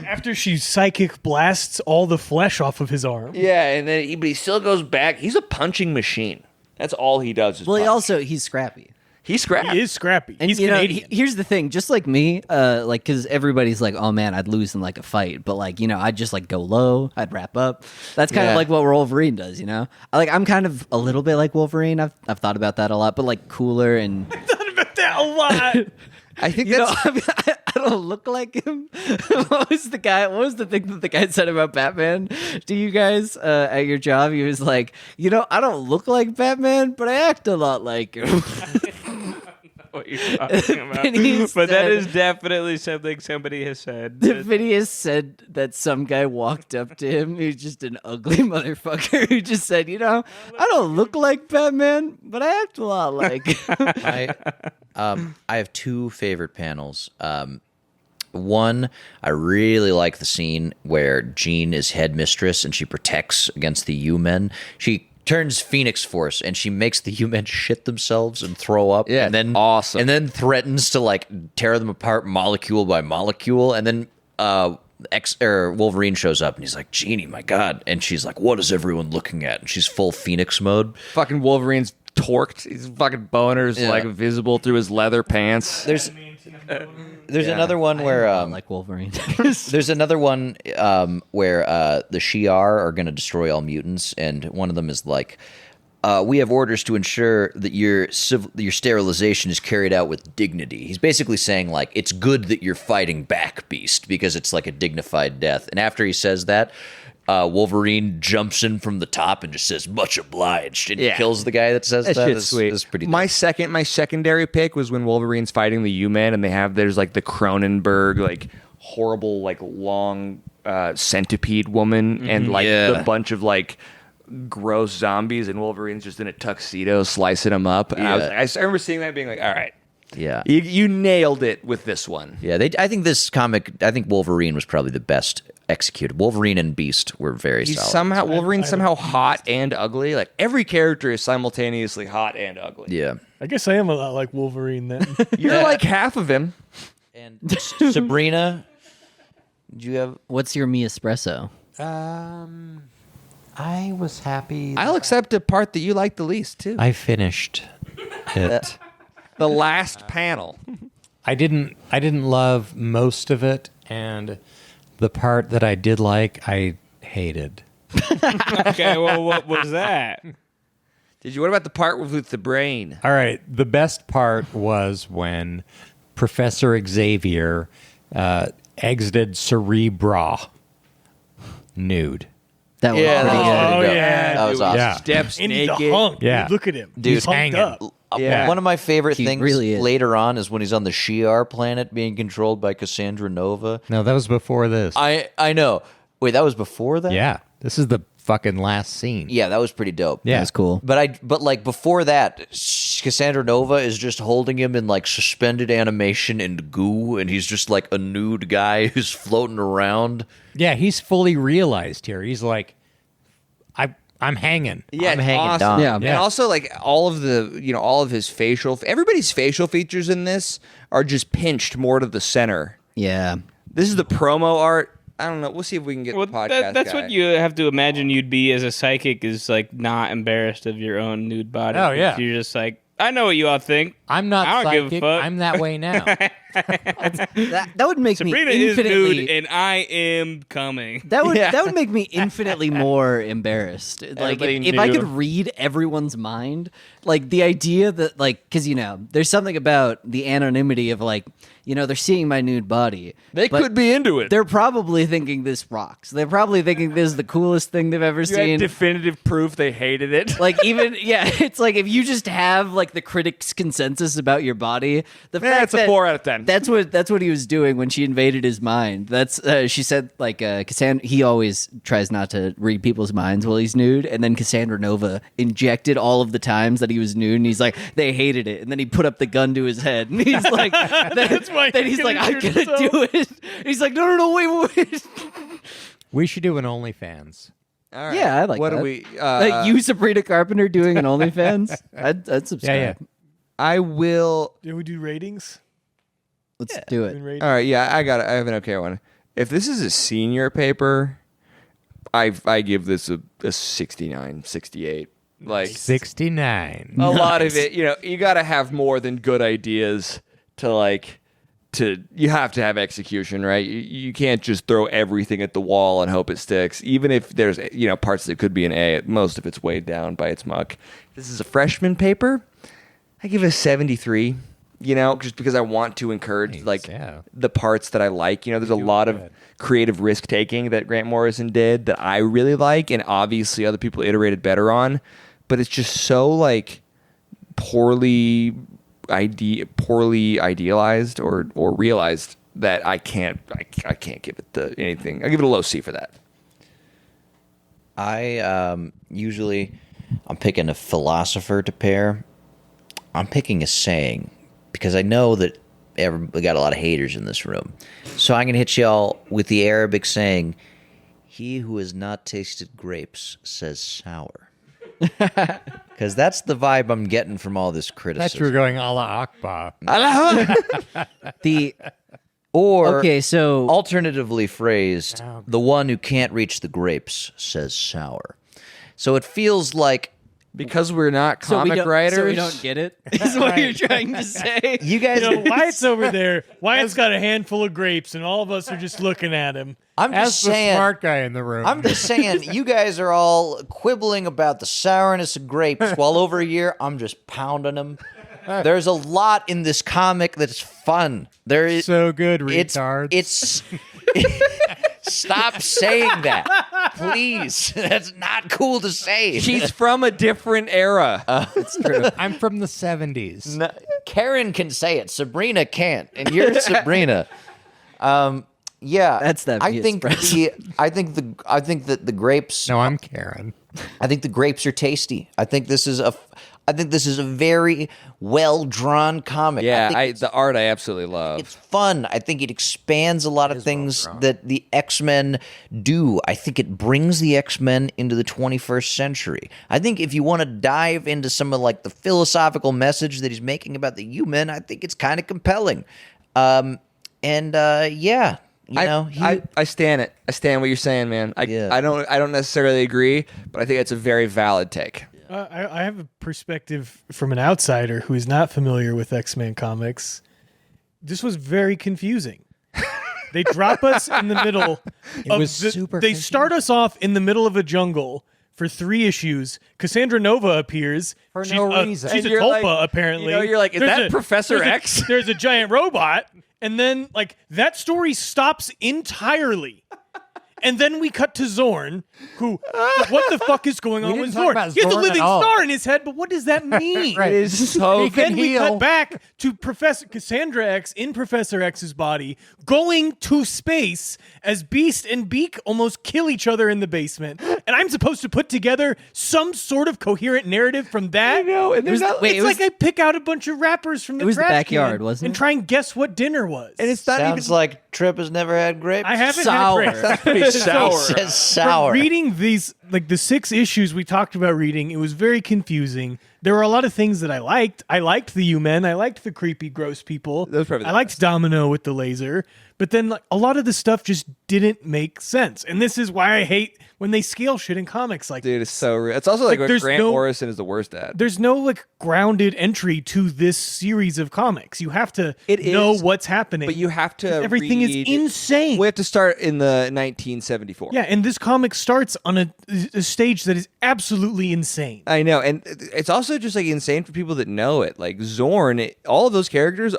After she psychic blasts all the flesh off of his arm. Yeah, and then but he still goes back. He's a punching machine. That's all he does. Is Well, punch. he's scrappy. He's scrappy. He is scrappy. And He's you know, Canadian. here's the thing, just like me, like, because everybody's like, oh man, I'd lose in like a fight, but like, you know, I'd just like go low, I'd wrap up. That's kind Yeah. of like what Wolverine does, you know. I'm kind of a little bit like Wolverine. I've thought about that a lot, but like cooler and that a lot. I think you know, that's I, mean, I don't look like him. What was the thing that the guy said about Batman to you guys at your job? He was like, you know, I don't look like Batman, but I act a lot like him. What you're talking about. And he But that said- is definitely something somebody has said. Phineas said that some guy walked up to him who's just an ugly motherfucker who just said, you know, I don't look like Batman, but I act a lot like him. I have two favorite panels. One, I really like the scene where Jean is headmistress and she protects against the U-Men. She turns Phoenix Force and she makes the U-Men shit themselves and throw up. Yeah, and then awesome. And then threatens to like tear them apart molecule by molecule. And then Wolverine shows up and he's like, "Jeannie, my God!" And she's like, "What is everyone looking at?" And she's full Phoenix mode. fucking Wolverine's torqued. His fucking boner's Yeah. like visible through his leather pants. There's another one where like Wolverine. there's another one where the Shi'ar are going to destroy all mutants, and one of them is like, "We have orders to ensure that your sterilization is carried out with dignity." He's basically saying like, it's good that you're fighting back, Beast, because it's like a dignified death. And after he says that, Wolverine jumps in from the top and just says, "Much obliged," and he Yeah. kills the guy that says that. Shit's sweet. It's pretty. My secondary pick was when Wolverine's fighting the U-Men, and there's like the Cronenberg like horrible like long centipede woman, and like Yeah. the bunch of like gross zombies, and Wolverine's just in a tuxedo slicing them up. And Yeah. I remember seeing that and being like, all right, Yeah. you nailed it with this one. Yeah, I think this comic. I think Wolverine was probably the best executed. Wolverine and Beast were very He's solid. Wolverine's somehow hot and ugly. Like every character is simultaneously hot and ugly. Yeah, I guess I am a lot like Wolverine then. You're like half of him. And Sabrina, did you have? What's your me espresso? I was happy. I'll accept a part that you like the least too. I finished it. The last panel. I didn't love most of it, and the part that I did like, I hated. Okay, well, what was that? What about the part with the brain? All right, the best part was when Professor Xavier exited Cerebra nude. That was Yeah, pretty that was good. pretty Oh, dope. yeah. That was awesome. Yeah. Steps And he's a naked. hunk. Yeah. Dude, look at him. Dude, He's hunked hanging. up. Yeah. One of my favorite He things really is. later on is when he's on the Shi'ar planet being controlled by Cassandra Nova. No, that was before this. I know. Wait, that was before that? Yeah, this is the fucking last scene. Yeah, that was pretty dope. Yeah. That was cool. But like before that, Cassandra Nova is just holding him in like suspended animation and goo, and he's just like a nude guy who's floating around. Yeah, he's fully realized here. He's like, I'm hanging. Yeah, I'm it's hanging awesome. down. Yeah. And also like all of his everybody's facial features in this are just pinched more to the center. Yeah. This is the promo art. I don't know. We'll see if we can get Well, the podcast that's guy. what you have to imagine you'd be as a psychic, is like not embarrassed of your own nude body. Oh, yeah. You're just like, I know what you all think. I'm not I don't give a psychic. fuck. I'm that way now. That would make Sabrina me is infinitely nude, and I am coming. that would make me infinitely more embarrassed. Like Everybody if I knew. could read everyone's mind, like the idea that because there's something about the anonymity of they're seeing my nude body. They but could be into it. They're probably thinking this rocks. They're probably thinking this is the coolest thing they've ever You seen. had definitive proof they hated it. Like it's like if you just have like the critics' consensus about your body, the fact it's a that 4 out of 10. That's what he was doing when she invaded his mind. That's she said Cassandra. He always tries not to read people's minds while he's nude, and then Cassandra Nova injected all of the times that he was nude, and he's like they hated it, and then he put up the gun to his head, and he's like, That's why then he's he's like, gonna I'm shoot gonna himself. do it. He's like, no, wait. We should do an OnlyFans. All right. Yeah, I like what that. do we? You, Sabrina Carpenter, doing an OnlyFans? I'd subscribe. Yeah. I will. Did we do ratings? Let's do it. Ratings? All right. Yeah, I have an okay one. If this is a senior paper, I give this a 69, 68. Like 69. a lot of it, you got to have more than good ideas to you have to have execution, right? You can't just throw everything at the wall and hope it sticks. Even if there's parts that could be an A, most of it's weighed down by its muck. This is a freshman paper. I give it a 73. Just because I want to encourage yeah. the parts that I like. There's a lot of creative risk taking that Grant Morrison did that I really like, and obviously other people iterated better on. But it's just so poorly idealized or realized that I can't give it anything. I give it a low C for that. I usually I'm picking a philosopher to pair. I'm picking a saying because I know that we got a lot of haters in this room. So I'm gonna hit y'all with the Arabic saying, "He who has not tasted grapes says sour." Because that's the vibe I'm getting from all this That's you were criticism. going Allah Akbar. Okay, so Alternatively phrased, the one who can't reach the grapes says sour. So it feels like Because we're not comic writers. So we don't get it. Is what you're trying to say? you guys. Wyatt's over there. Wyatt's got a handful of grapes, and all of us are just looking at him. I'm As just the saying. smart guy in the room. I'm just saying, you guys are all quibbling about the sourness of grapes, while over here, I'm just pounding them. There's a lot in this comic that's fun. There is so good, it's retards. Stop saying that, please. That's not cool to say. She's from a different era. I'm from the 70s. No, Karen can say it. Sabrina can't, and you're Sabrina. Yeah, That's that I Viet think Espresso. I think that the grapes. No, I'm Karen. I think the grapes are tasty. I think this is a very well drawn comic. I think the art I absolutely love. it's fun. I think it expands a lot of things that the X-Men do. I think it brings the X-Men into the 21st century. I think if you want to dive into some of the philosophical message that he's making about the human, I think it's kind of compelling. And yeah, I stand it. I stand what you're saying, man. I don't necessarily agree, but I think it's a very valid take. I have a perspective from an outsider who is not familiar with X-Men comics. This was very confusing. They drop us in the middle. They start us off in the middle of a jungle for 3 issues. Cassandra Nova appears For no reason. She's And a you're tulpa, like- apparently. you're like, is that Professor X? There's a giant robot, and then like that story stops entirely. And then we cut to Zorn, who, what the fuck is going on didn't with talk Zorn? about He has a Zorn living at all. star in his head, but what does that mean? Right. It is so Then we heal. cut back to Professor Cassandra X in Professor X's body, going to space as Beast and Beak almost kill each other in the basement. And I'm supposed to put together some sort of coherent narrative from that. I know, and there's not. wait, It's like I pick out a bunch of rappers from the was the trash backyard, can wasn't and it? try and guess what dinner was. And it's not Sounds even like Trip has never had grapes. I haven't sour. had grapes. pretty sour. Says sour. From reading these, like the 6 issues we talked about reading, it was very confusing. There were a lot of things that I liked. I liked the U-Men. I liked the creepy, gross people. Those probably the I liked Domino with the laser. But then like, a lot of the stuff just didn't make sense. And this is why I hate when they scale shit in comics like Dude, it's so real. It's also like what there's Grant no- Morrison is the worst at. there's no like grounded entry to this series of comics. You have to It know is, what's happening. But you have to. Everything is read- insane. We have to start in the 1974. Yeah, and this comic starts on a stage that is absolutely insane. I know, and it's also just like insane for people that know it. Like Zorn, all of those characters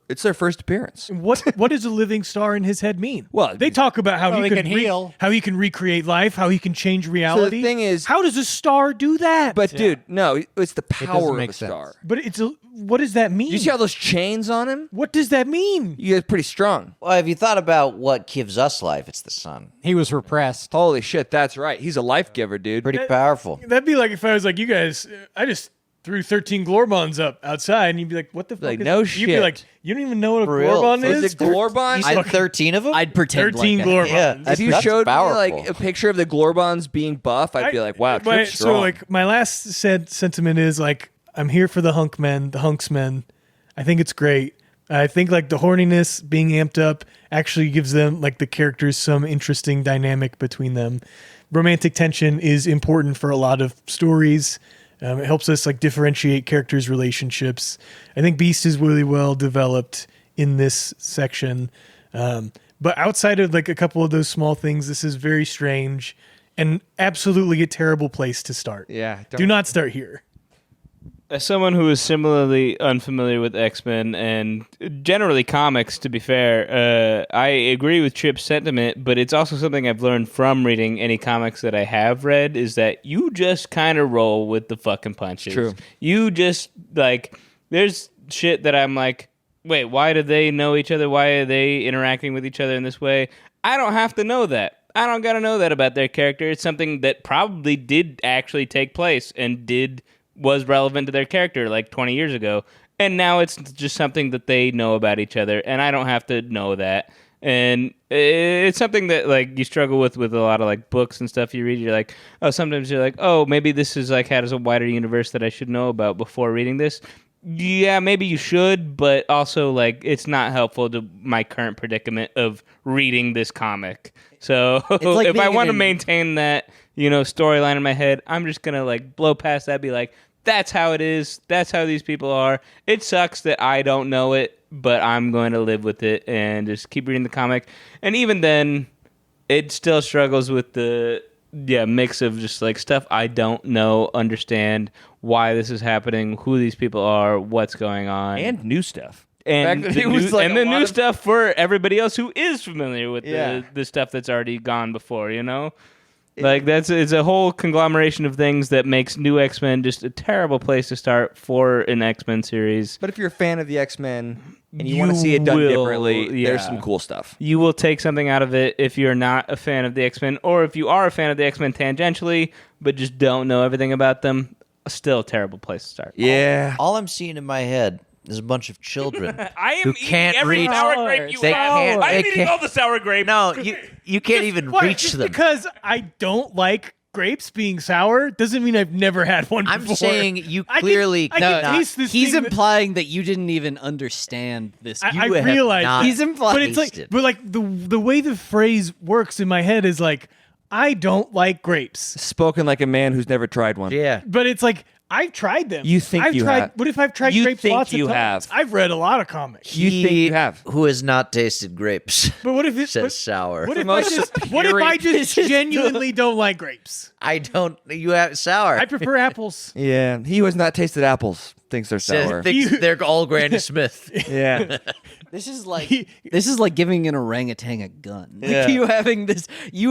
it's their first appearance. What does a living star in his head mean? Well, they talk about how Well, he he can can heal. how he can recreate life, how he can change reality. thing is- how does a star do that? But dude, no, it's the power of make a sense. star. but what does that mean? You see all those chains on him? What does that mean? You get pretty strong. Well, have you thought about what gives us life? It's the sun. He was repressed. Holy shit, that's right. He's a life giver, dude. Pretty powerful. That'd be like if I was like, you guys, I just threw 13 Glorbons up outside, and you'd be like, what the fuck? Like, is no You'd be shit. like, you don't even know what a For real? Glorbon Is is? it Glorbon? I had 13 of them? I'd pretend 13 like Glorbons. Yeah. If you That's showed powerful. me like a picture of the Glorbons being buff, I'd be like, wow, Trip's strong. So like my last sentiment is like I'm here for the hunksmen. I think it's great. I think like the horniness being amped up actually gives them like the characters some interesting dynamic between them. Romantic tension is important for a lot of stories. It helps us like differentiate characters' relationships. I think Beast is really well developed in this section. But outside of like a couple of those small things, this is very strange and absolutely a terrible place to start. Yeah, Do not start here. As someone who is similarly unfamiliar with X-Men and generally comics, to be fair, I agree with Chip's sentiment, but it's also something I've learned from reading any comics that I have read, is that you just kind of roll with the fucking punches. True. You just, like, there's shit that I'm like, wait, why do they know each other? Why are they interacting with each other in this way? I don't have to know that. I don't got to know that about their character. It's something that probably did actually take place and was relevant to their character like 20 years ago. And now it's just something that they know about each other. And I don't have to know that. And it's something that like you struggle with a lot of like books and stuff you read. You're like, oh, sometimes you're like, oh, maybe this is like has a wider universe that I should know about before reading this. Yeah, maybe you should, but also like it's not helpful to my current predicament of reading this comic. So like if I being want to in- maintain that, storyline in my head, I'm just gonna like blow past that, be like, that's how it is. That's how these people are. It sucks that I don't know it, but I'm going to live with it and just keep reading the comic. And even then, it still struggles with the mix of just like stuff I don't know, understand why this is happening, who these people are, what's going on, and new stuff. and Back the, then, it was new, like and a the lot new of- stuff for everybody else who is familiar with Yeah. the stuff that's already gone before, Like it's a whole conglomeration of things that makes New X-Men just a terrible place to start for an X-Men series. But if you're a fan of the X-Men and you You want to see it done will, differently, there's yeah. some cool stuff. You will take something out of it if you're not a fan of the X-Men, or if you are a fan of the X-Men tangentially, but just don't know everything about them. Still a terrible place to start. Yeah. All I'm seeing in my head is a bunch of children. I am Who eating can't every reach- sour grape you They have. can't- I'm they eating can't- all the sour grape. No, you can't even Why? reach Just them. because I don't like grapes being sour doesn't mean I've never had one I'm before. saying you I can- clearly I can cannot- taste this He's thing that- implying that you didn't even understand this. I You have realize not He's implying. but it's like, tasted. but like the way the phrase works in my head is like, I don't like grapes, Spoken like a man who's never tried one. Yeah. but it's like I've tried them. You think I've you tried, have. What if I've tried You grapes think lots you of times? have. I've read a lot of comics. You think you have. Who has not tasted grapes But what if it says but- sour. What if I just genuinely don't like grapes? I don't. You have sour. I prefer apples. Yeah, he who has not tasted apples thinks they're sour. Thinks they're all Granny Smith. Yeah. This is like giving an orangutan a gun. Like Yeah. you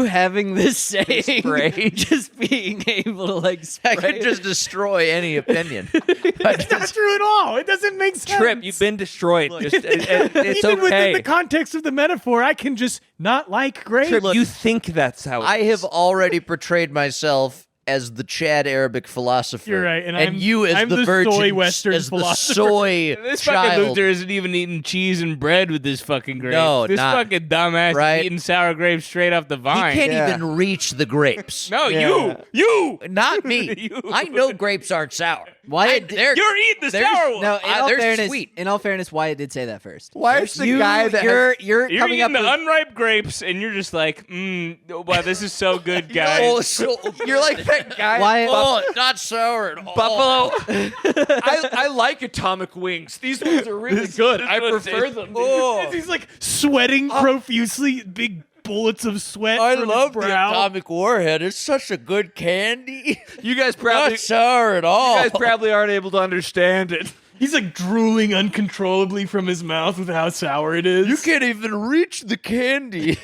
having this saying, Spray. just being able to like I spray. could just destroy any opinion. It's not true at all. It doesn't make sense. Trip, you've been destroyed. Just, it's Even okay. within the context of the metaphor, I can just not like grapes. Trip, you think that's how it I is. have already portrayed myself as the Chad Arabic philosopher. You're right, and I'm- you as I'm the the virgin, soy Western as philosopher. the soy This fucking child. loser isn't even eating cheese and bread with this fucking grapes. No, this not- fucking dumbass right? is eating sour grapes straight off the He vine. can't Yeah. even reach the grapes. No, Yeah. you. Not me. You. I know grapes aren't sour. Why? They're You're eating the There's- sour one. No, they're sweet. in all fairness, Wyatt did say that first. Why is the guy that you're You're coming up eating the with, unripe grapes, and you're just like, wow, this is so good, guys. Oh, so You're like that guy. Wyatt. oh, not sour at all. Buffalo. I like atomic wings. These ones are really good. I prefer them. Oh, He's like sweating profusely, big bullets of sweat. I from love his the brow. atomic warhead. It's such a good candy. You guys probably, Not sour at all. you guys probably aren't able to understand it. He's like drooling uncontrollably from his mouth with how sour it is. You can't even reach the candy.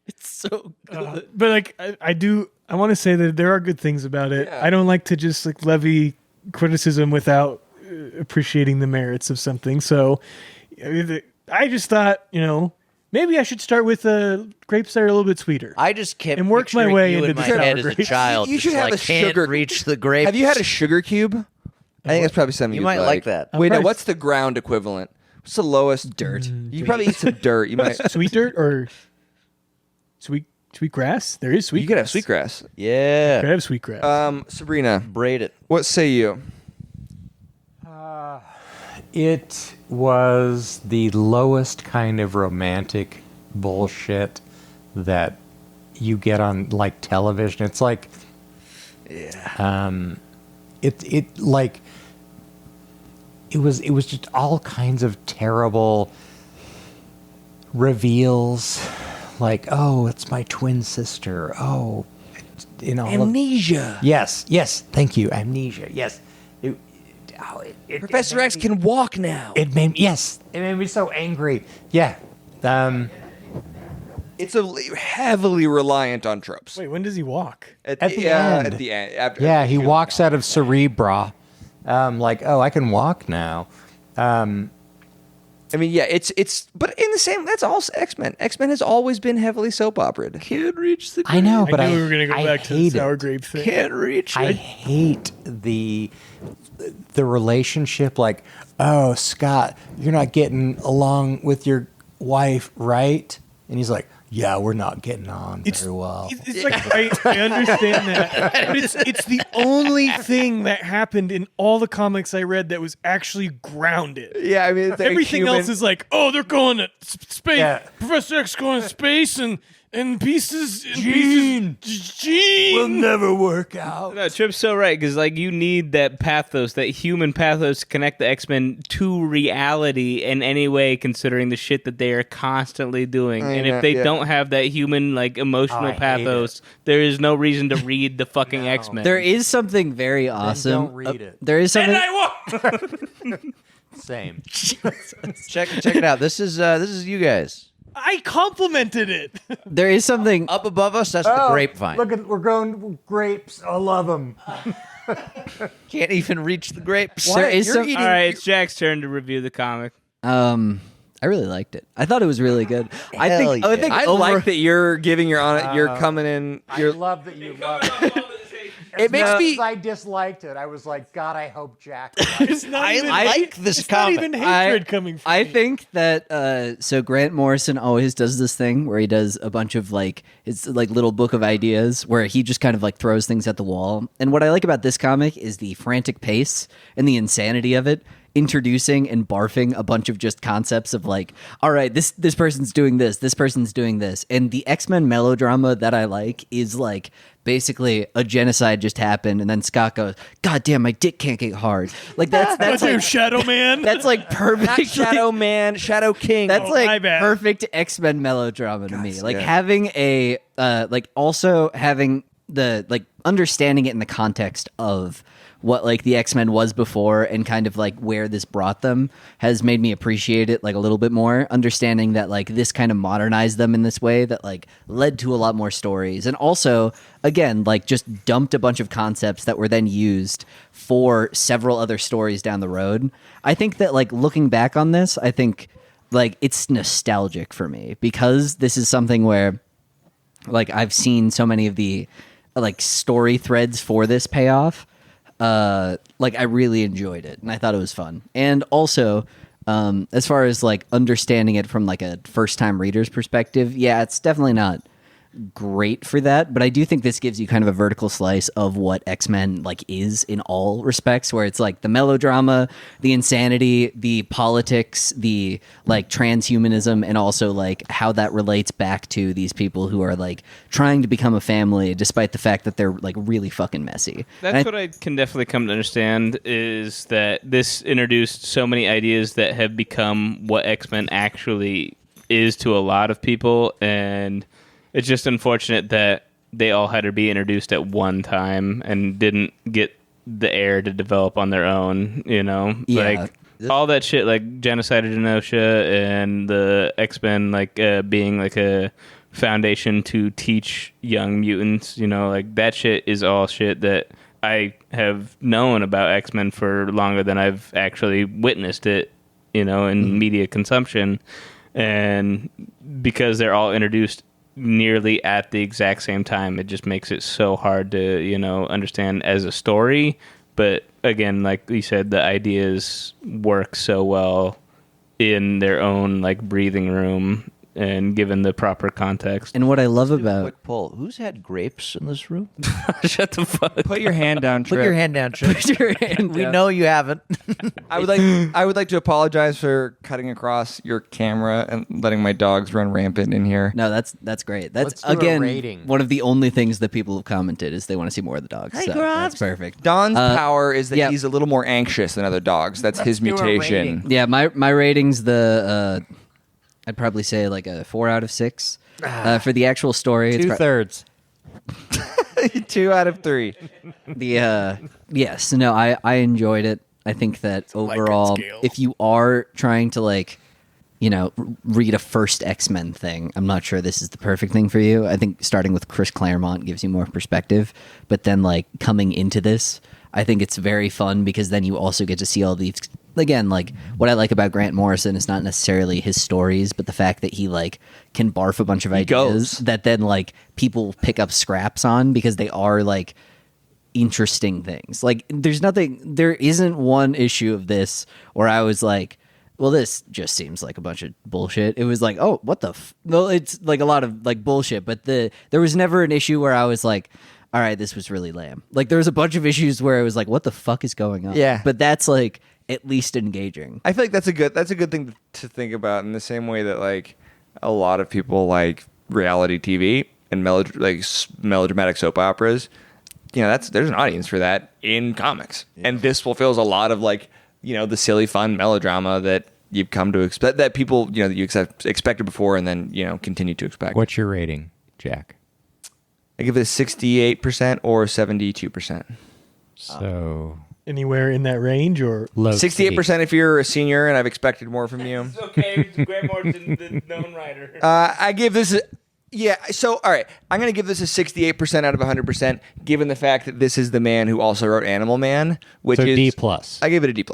It's so good. But like I want to say that there are good things about it. I don't like to just like levy criticism without appreciating the merits of something. So I just thought, maybe I should start with grapes that are a little bit sweeter. I just kept And worked my picturing way you into in the my sour head as a grapes. child. You should just have like, a can't sugar- reach the grapes. Have you had a sugar cube? I think that's probably something You you'd might like that. Wait, no. probably- What's the ground equivalent? What's the lowest? Dirt. You probably eat some dirt. You might. Sweet dirt or sweet grass? There is sweet. You could have sweetgrass. Yeah. Could have sweet grass. Sabrina, Braid it. what say you? It was the lowest kind of romantic bullshit that you get on like television. It's like, it like it was just all kinds of terrible reveals, like, oh, it's my twin sister. Oh, Amnesia. yes, thank you, amnesia. Yes, Professor X can walk now. It made me so angry. Yeah. It's heavily reliant on tropes. Wait, when does he walk? At the end. At the end. After Yeah, he walks out of Cerebra. Like, oh, I can walk now. I mean, yeah, it's but in the same. That's also X-Men. X-Men has always been heavily soap operaed. Can't reach the I know, but I knew we were going to go I back to the hate sour it. grape thing. Can't reach I it. hate the relationship. Like, oh, Scott, you're not getting along with your wife, right? And he's like, yeah, we're not getting on very well. It's like I understand that, but it's the only thing that happened in all the comics I read that was actually grounded. Yeah, I mean, it's like Everything else is like, oh, they're going to space. Yeah. Professor X going to space and pieces. Gene will never work out. No, Trip's so right, because like you need that pathos, that human pathos, to connect the X-Men to reality in any way, considering the shit that they are constantly doing. And if they don't have that human, like, emotional I hate pathos, there is no reason to read the fucking X-Men. There is something very awesome. don't read it. There is something. And I won't. Same. Check it out. This is you guys. I complimented it. There is something. Up above us, that's the grapevine. Look at we're growing grapes. I love them. Can't even reach the grapes. There is some. All right, it's Jack's turn to review the comic. I really liked it. I thought it was really good. I Hell think. I think. I over- like that you're giving your on it. You're coming in. I You're love that you love it. It makes me. I disliked it. I was like, God, I hope Jack. It's not I even, like this it's not comic. even hatred coming from I me. think that so Grant Morrison always does this thing where he does a bunch of like it's like little book of ideas where he just kind of like throws things at the wall. And what I like about this comic is the frantic pace and the insanity of it, introducing and barfing a bunch of just concepts of like, all right, this person's doing this person's doing this. And the X-Men melodrama that I like is like basically a genocide just happened and then Scott goes, God damn, my dick can't get hard. Like that's Dude, like Shadow Man. that's like perfect Shadow Man, Shadow King. that's my like bad. perfect X-Men melodrama to me. Like yeah. having a like also having the like understanding it in the context of what like the X-Men was before and kind of like where this brought them has made me appreciate it like a little bit more, understanding that like this kind of modernized them in this way that like led to a lot more stories, and also again like just dumped a bunch of concepts that were then used for several other stories down the road. I think that like looking back on this, I think like it's nostalgic for me because this is something where like I've seen so many of the like story threads for this payoff. Like I really enjoyed it and I thought it was fun. And also, as far as like understanding it from like a first time reader's perspective, yeah, it's definitely not great for that, but I do think this gives you kind of a vertical slice of what X-Men like is in all respects, where it's like the melodrama, the insanity, the politics, the like transhumanism, and also like how that relates back to these people who are like trying to become a family despite the fact that they're like really fucking messy. That's what I can definitely come to understand is that this introduced so many ideas that have become what X-Men actually is to a lot of people, and it's just unfortunate that they all had to be introduced at one time and didn't get the air to develop on their own, you know? Yeah. Like, all that shit, like Genocide of Genosha and the X-Men, like, being, like, a foundation to teach young mutants, you know? Like, that shit is all shit that I have known about X-Men for longer than I've actually witnessed it, you know, in media consumption. And because they're all introduced nearly at the exact same time, it just makes it so hard to, you know, understand as a story. But again, like you said, the ideas work so well in their own like breathing room and given the proper context. And what I love about Quick poll: who's had grapes in this room? Shut the fuck. Put your hand down, Put your hand down, Trip. Put your hand We down. know you haven't. I would like to apologize for cutting across your camera and letting my dogs run rampant in here. No, that's great. That's Let's do a again rating. one of the only things that people have commented is they want to see more of the dogs. So that's perfect. Don's power is that yeah. he's a little more anxious than other dogs. That's his do a mutation. rating. Yeah, my rating's the I'd probably say like a 4 out of 6 for the actual story. It's 2/3. 2 out of 3. yes, no, I enjoyed it. I think that overall, scale. if you are trying to like, you know, read a first X-Men thing, I'm not sure this is the perfect thing for you. I think starting with Chris Claremont gives you more perspective, but then like coming into this, I think it's very fun because then you also get to see all these. Again, like what I like about Grant Morrison is not necessarily his stories, but the fact that he like can barf a bunch of ideas that then like people pick up scraps on because they are like interesting things. Like there isn't one issue of this where I was like, well, this just seems like a bunch of bullshit. It was like, oh, what the no, it's like a lot of like bullshit, but there was never an issue where I was like, all right, this was really lame. Like there was a bunch of issues where it was like, what the fuck is going on? Yeah. But that's like at least engaging. I feel like that's a good thing to think about in the same way that like a lot of people like reality TV and melodramatic soap operas. You know, there's an audience for that in comics, and this fulfills a lot of like, you know, the silly fun melodrama that you've come to expect, that people, you know, that you expected before and then, you know, continue to expect. What's your rating, Jack? I give it a 68% or 72%. So Anywhere in that range, or low 68% if you're a senior and I've expected more from you. It's okay. Grant Morrison, the known writer. I give this so all right, I'm going to give this a 68% out of 100% given the fact that this is the man who also wrote Animal Man, which So is D+. I give it a D+.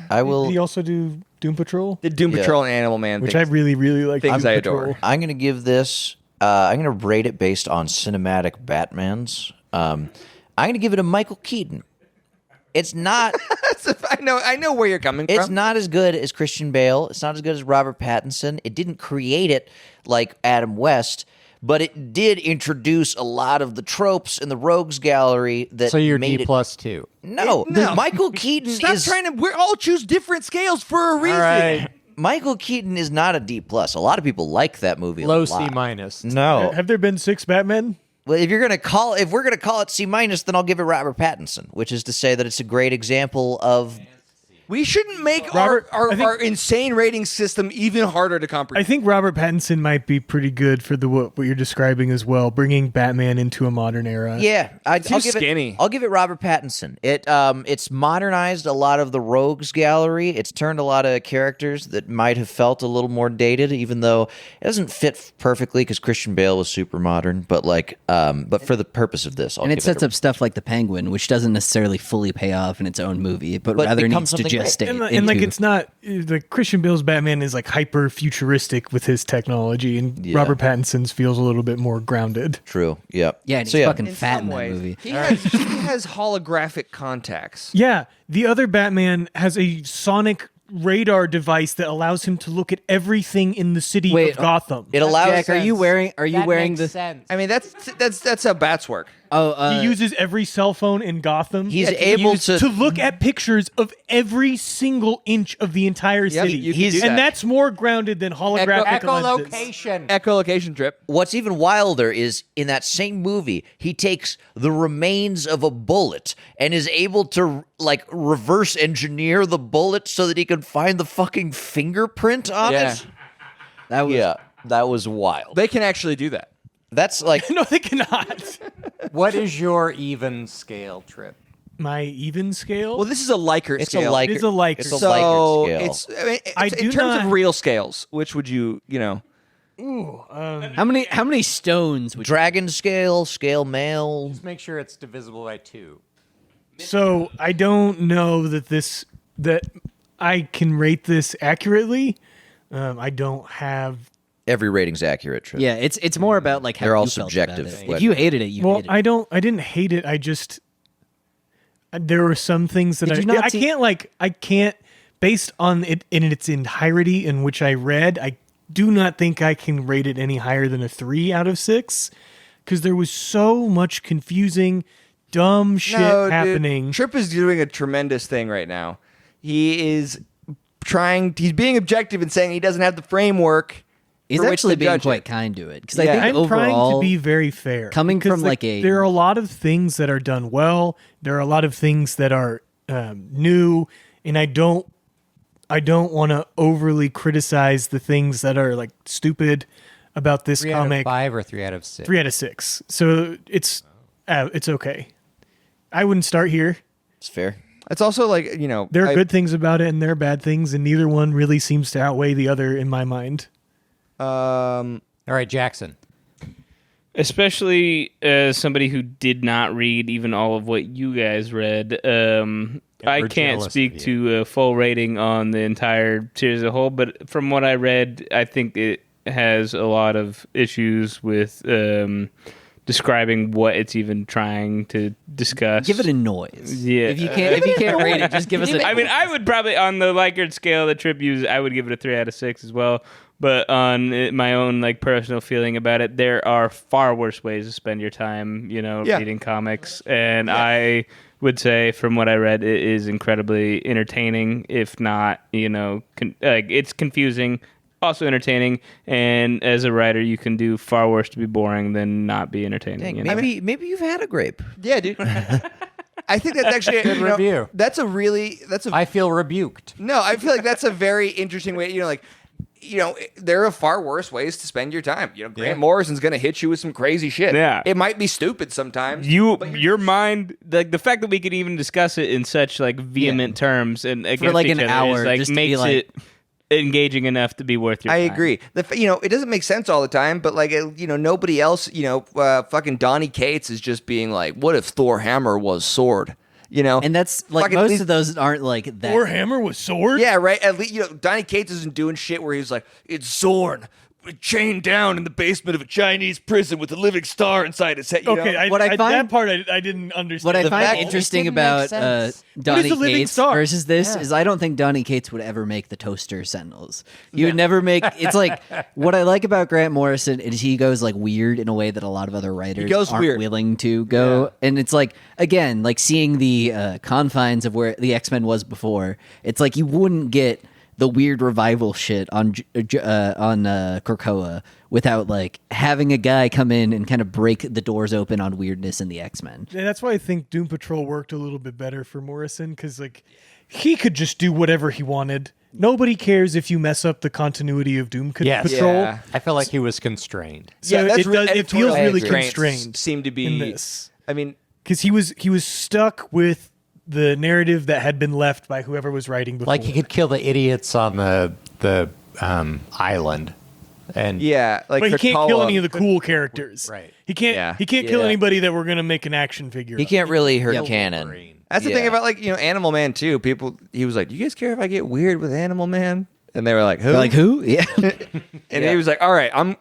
I did will. he also do Doom Patrol, The Doom Yeah. Patrol and Animal Man which things. I really really like. things Doom I Patrol. adore. I'm going to give this. I'm going to rate it based on cinematic Batmans. I'm going to give it to Michael Keaton. It's not. I know where you're coming from. It's not as good as Christian Bale. It's not as good as Robert Pattinson. It didn't create it like Adam West, but it did introduce a lot of the tropes in the Rogues Gallery that So you're made D it. plus 2. No, No. Michael Keaton Stop is trying to. We all choose different scales for a reason. All right. Michael Keaton is not a D plus. A lot of people like that movie. Low a C lot. minus. No, Have there been 6 Batmen? well, if we're gonna call it C minus, then I'll give it Robert Pattinson, which is to say that it's a great example of. We shouldn't make Robert, I think- our insane rating system even harder to I comprehend. think Robert Pattinson might be pretty good for what you're describing as well, bringing Batman into a modern era. Yeah, I'll give skinny. I'll give it Robert Pattinson. It's modernized a lot of the Rogues Gallery. It's turned a lot of characters that might have felt a little more dated, even though it doesn't fit perfectly because Christian Bale was super modern. But but for the purpose of this, And it sets up stuff like the Penguin, which doesn't necessarily fully pay off in its own movie, but But rather becomes needs to something great. gestate. And like into- it's not the Christian Bale's Batman is like hyper futuristic with his technology, and Yeah. Robert Pattinson's feels a little bit more grounded. True. Yep. yeah, and So, he's yeah. fucking fat in that movie. He has holographic contacts. Yeah, the other Batman has a sonic radar device that allows him to look at everything in the city Wait, of Gotham. It allows. Jack, are you wearing the? sense. I mean, that's how bats work. He uses every cell phone in Gotham. He's able to. look at pictures of every single inch of the entire city. you can do and that. that's more grounded than holographic lenses. Echolocation. Echolocation trip. What's even wilder is in that same movie, he takes the remains of a bullet and is able to like reverse engineer the bullet so that he can find the fucking fingerprint on Yeah. it. That was Yeah, that was wild. They can actually do that. That's like No, they cannot. What is your even scale trip? My even scale? Well, this is a Likert it's scale. a Likert. It's a Likert. It's a So Likert scale. I in do terms not- of real scales, which would you know? how many stones would Dragon scale, scale mail. Just make sure it's divisible by 2. So I don't know that I can rate this accurately. I don't have. Every rating's accurate. Trip. Yeah, it's more about like how They're all you felt subjective. about it. Like- If you hated it, you Well, hated it. I didn't hate it. I just there were some things that Did you not I see- can't based on it in its entirety in which I read. I do not think I can rate it any higher than a 3 out of 6 because there was so much confusing, dumb shit happening. Dude, Trip is doing a tremendous thing right now. He's being objective and saying he doesn't have the framework. He's for which actually to being judge quite it. kind to it because Yeah. I think I'm trying overall, to be very fair. coming because, from, like, a- there are a lot of things that are done well. There are a lot of things that are new, and I don't want to overly criticize the things that are like stupid about this 3 out of comic. 5 or 3 out of 6? 3 out of 6. So it's okay. I wouldn't start here. It's fair. It's also like There are good things about it, and there are bad things, and neither one really seems to outweigh the other in my mind. All right, Jackson. Especially as somebody who did not read even all of what you guys read, I we're can't jealous speak of to a full rating on the entire series as a whole. But from what I read, I think it has a lot of issues with describing what it's even trying to discuss. give it a noise. Yeah. If you can't rate it, just give us a. I mean, I would probably on the Likert scale that Trip used, I would give it a 3 out of 6 as well. But on my own like personal feeling about it, there are far worse ways to spend your time, reading comics. And I would say, from what I read, it is incredibly entertaining. If not, it's confusing, also entertaining. And as a writer, you can do far worse to be boring than not be entertaining. Dang, maybe you've had a grape. Yeah, dude. I think that's actually Good review. That's a I feel rebuked. no. I feel like that's a very interesting way. There are far worse ways to spend your time. Grant Morrison's going to hit you with some crazy shit. Yeah. It might be stupid sometimes. Your mind, like the fact that we could even discuss it in such like vehement terms and against like each an other hour, is, like, just to be makes like- it engaging enough to be worth your I time. agree. It doesn't make sense all the time, but nobody else, fucking Donnie Cates is just being like, what if Thor hammer was sword? And that's like Fucking most these- of those aren't like that. Or hammer with sword? Yeah, right. At least Donnie Cates isn't doing shit where he's like, it's Zorn. chained down in the basement of a Chinese prison with a living star inside his head. You Okay, know? What I find- that part I didn't understand. What I The find fact- interesting It didn't make about sense. Donny a living Cates star? versus this is I don't think Donny Cates would ever make the toaster Sentinels. He would never make. It's like what I like about Grant Morrison is he goes like weird in a way that a lot of other writers goes aren't weird. willing to go. And it's like again, like seeing the confines of where the X-Men was before. It's like you wouldn't get the weird revival shit on Krakoa without like having a guy come in and kind of break the doors open on weirdness in the X-Men. And that's why I think Doom Patrol worked a little bit better for Morrison because like he could just do whatever he wanted. Nobody cares if you mess up the continuity of Doom Yes. Patrol. Yeah. I feel like he was constrained. So it feels editorial really constraints constrained Seem to be in this I mean, because he was stuck with the narrative that had been left by whoever was writing before. Like he could kill the idiots on the island, and yeah, like but he can't kill Krakoa- any of the cool characters. Right. He can't. Yeah. He can't kill Yeah. anybody that we're gonna make an action figure. He of. can't really hurt Yeah, canon. Wolverine. That's the thing Yeah. about like Animal Man too. He was like, "Do you guys care if I get weird with Animal Man?" And they were like, "Who?" Like who? Yeah, And he was like, "All right, I'm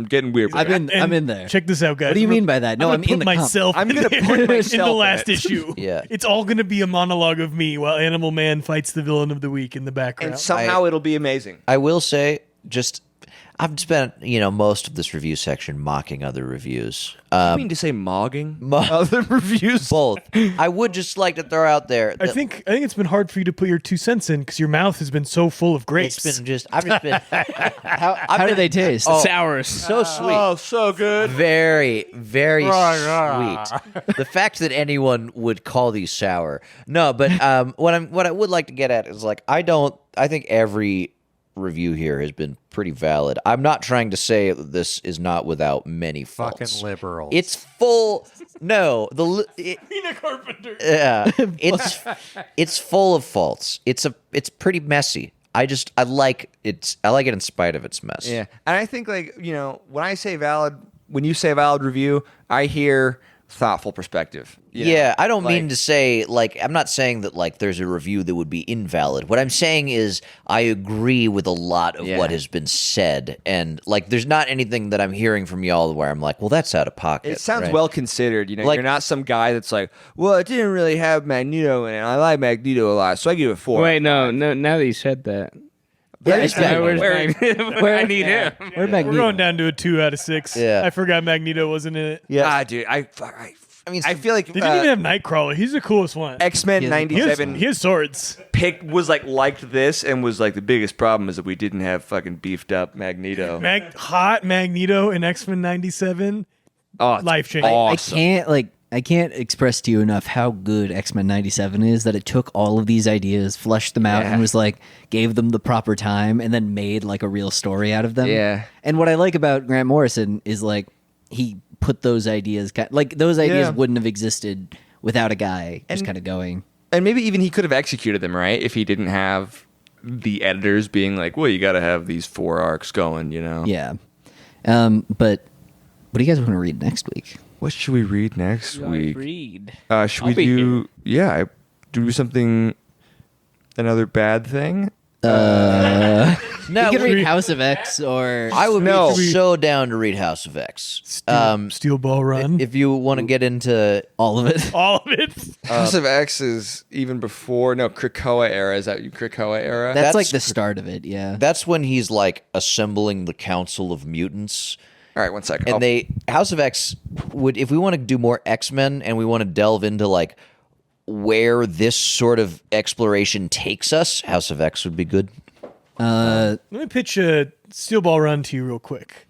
getting weird." With I'm it." in. And I'm in there. Check this out, guys. What do you mean by that? No, I'm gonna in put the comp. myself. I'm gonna in put there. in myself the in last it. issue. Yeah. It's all going to be a monologue of me while Animal Man fights the villain of the week in the background. And somehow it'll be amazing. I will say, just I've spent most of this review section mocking other reviews. I mean to say mogging? Other reviews. Both. I would just like to throw out there. I that think it's been hard for you to put your 2 cents in because your mouth has been so full of grapes. I've just been. How do they taste? Sours. So sweet. Oh, so good. Very, very sweet. The fact that anyone would call these sour. No, but what I would like to get at is like I think every review here has been pretty valid. I'm not trying to say that this is not without many faults. Fucking liberals. It's full. No, Nina Carpenter. yeah, it's full of faults. It's pretty messy. I like it in spite of its mess. Yeah, and I think like when you say valid review, I hear thoughtful perspective. Yeah, I don't mean to say I'm not saying that there's a review that would be invalid. What I'm saying is I agree with a lot of what has been said, and there's not anything that I'm hearing from y'all where I'm like, well, that's out of pocket. It sounds right? well considered. You're not some guy that's like, well, it didn't really have Magneto in it. I like Magneto a lot, so I give it 4. Wait, no. Now that you said that, Where's where's Magneto? where I need him. Where'd We're Magneto? going down to a 2 out of 6. Yeah. I forgot Magneto wasn't in it. Yeah. Dude, I mean, I feel like They didn't even have Nightcrawler. He's the coolest one. X-Men He has- He has, 97 he has swords. pick was liked this and was the biggest problem is that we didn't have fucking beefed up Magneto. Hot Magneto in X-Men 97. Oh, it's Life changing. awesome. I can't express to you enough how good X-Men 97 is that it took all of these ideas, fleshed them out, and was gave them the proper time, and then made a real story out of them. Yeah. And what I like about Grant Morrison is he put those ideas, those ideas Yeah. wouldn't have existed without a guy just kind of going. And maybe even he could have executed them, right? If he didn't have the editors being like, well, you got to have these 4 arcs going, Yeah. But what do you guys want to read next week? What should we read next week? Read. Should I'll we be do? Yeah, do something. Another bad thing. no, You can read House of X or I would No. be so down to read House of X. Steel Ball Run. If you want to get into all of it. all of it. House of X is even before. No, Krakoa era. Is that Krakoa era? That's That's- the start of it, yeah. that's when he's assembling the Council of Mutants. All right, one second. And House of X would, if we want to do more X-Men and we want to delve into where this sort of exploration takes us, House of X would be good. Let me pitch a Steel Ball Run to you real quick.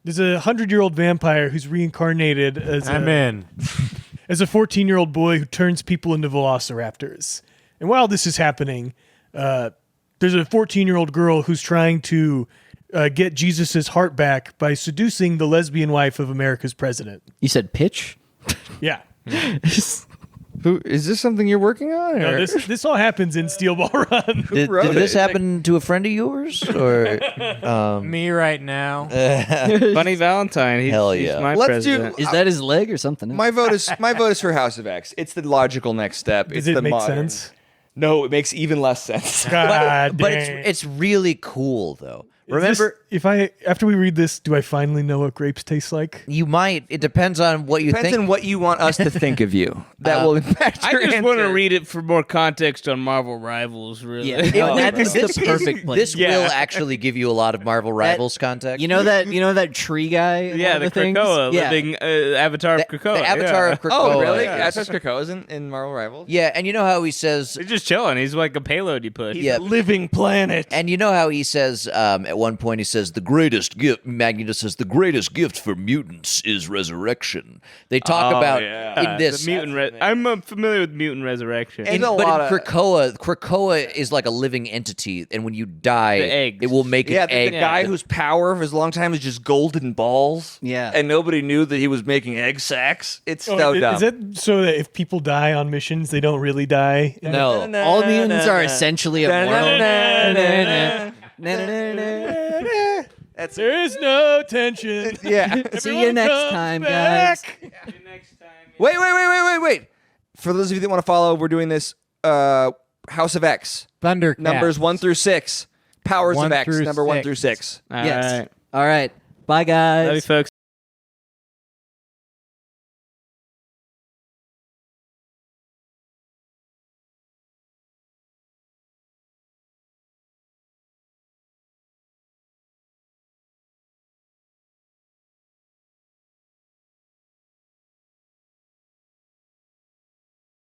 There's a 100-year-old vampire who's reincarnated as I'm in. as a 14-year-old boy who turns people into velociraptors. And while this is happening, there's a 14-year-old girl who's trying to get Jesus' heart back by seducing the lesbian wife of America's president. You said pitch? Yeah. Who is this? Something you're working on? No, or- this all happens in Steel Ball Run. Did this happen to a friend of yours? Or Me right now. Bunny Valentine. He's, Hell he's yeah. my Let's do- president. Is that his leg or something? my vote is for House of X. It's the logical next step. Does It's it the make modern. sense? No, it makes even less sense. God but dang. it's really cool though. Remember, After we read this, do I finally know what grapes taste like? you might. It depends on what you Depends think. on what you want us to think of you. That will impact I your just want to answer. read it for more context on Marvel Rivals. Really, Yeah, that is the perfect place. This will actually give you a lot of Marvel Rivals context. You know that tree guy? in Yeah, one the of things? Krakoa, Yeah. living avatar of the Krakoa. avatar yeah. of Krakoa. Oh, really? Yeah. Astos Krakoa's in Marvel Rivals? Yeah, and you know how he says, He's just chilling. He's like a payload you push. yeah, Living planet. and you know how he says at one point he says the greatest gift. Magneto says the greatest gift for mutants is resurrection. They talk about in this. The mutant. I'm familiar with mutant resurrection. But in Krakoa is like a living entity, and when you die, The eggs. it will make Yeah, an egg. the guy whose power for his long time is just golden balls. Yeah. And nobody knew that he was making egg sacks. It's so Oh, dumb. is it so that if people die on missions, they don't really die? No. All mutants are essentially immortal. There is no tension. Yeah. See you next comes time, back. guys. Wait. For those of you that want to follow, we're doing this House of X. Thundercats. Numbers 1 through 6. Powers of 1 X, through number 1 6. through 6. All Yes. right. All right. Bye, guys. Love you, folks.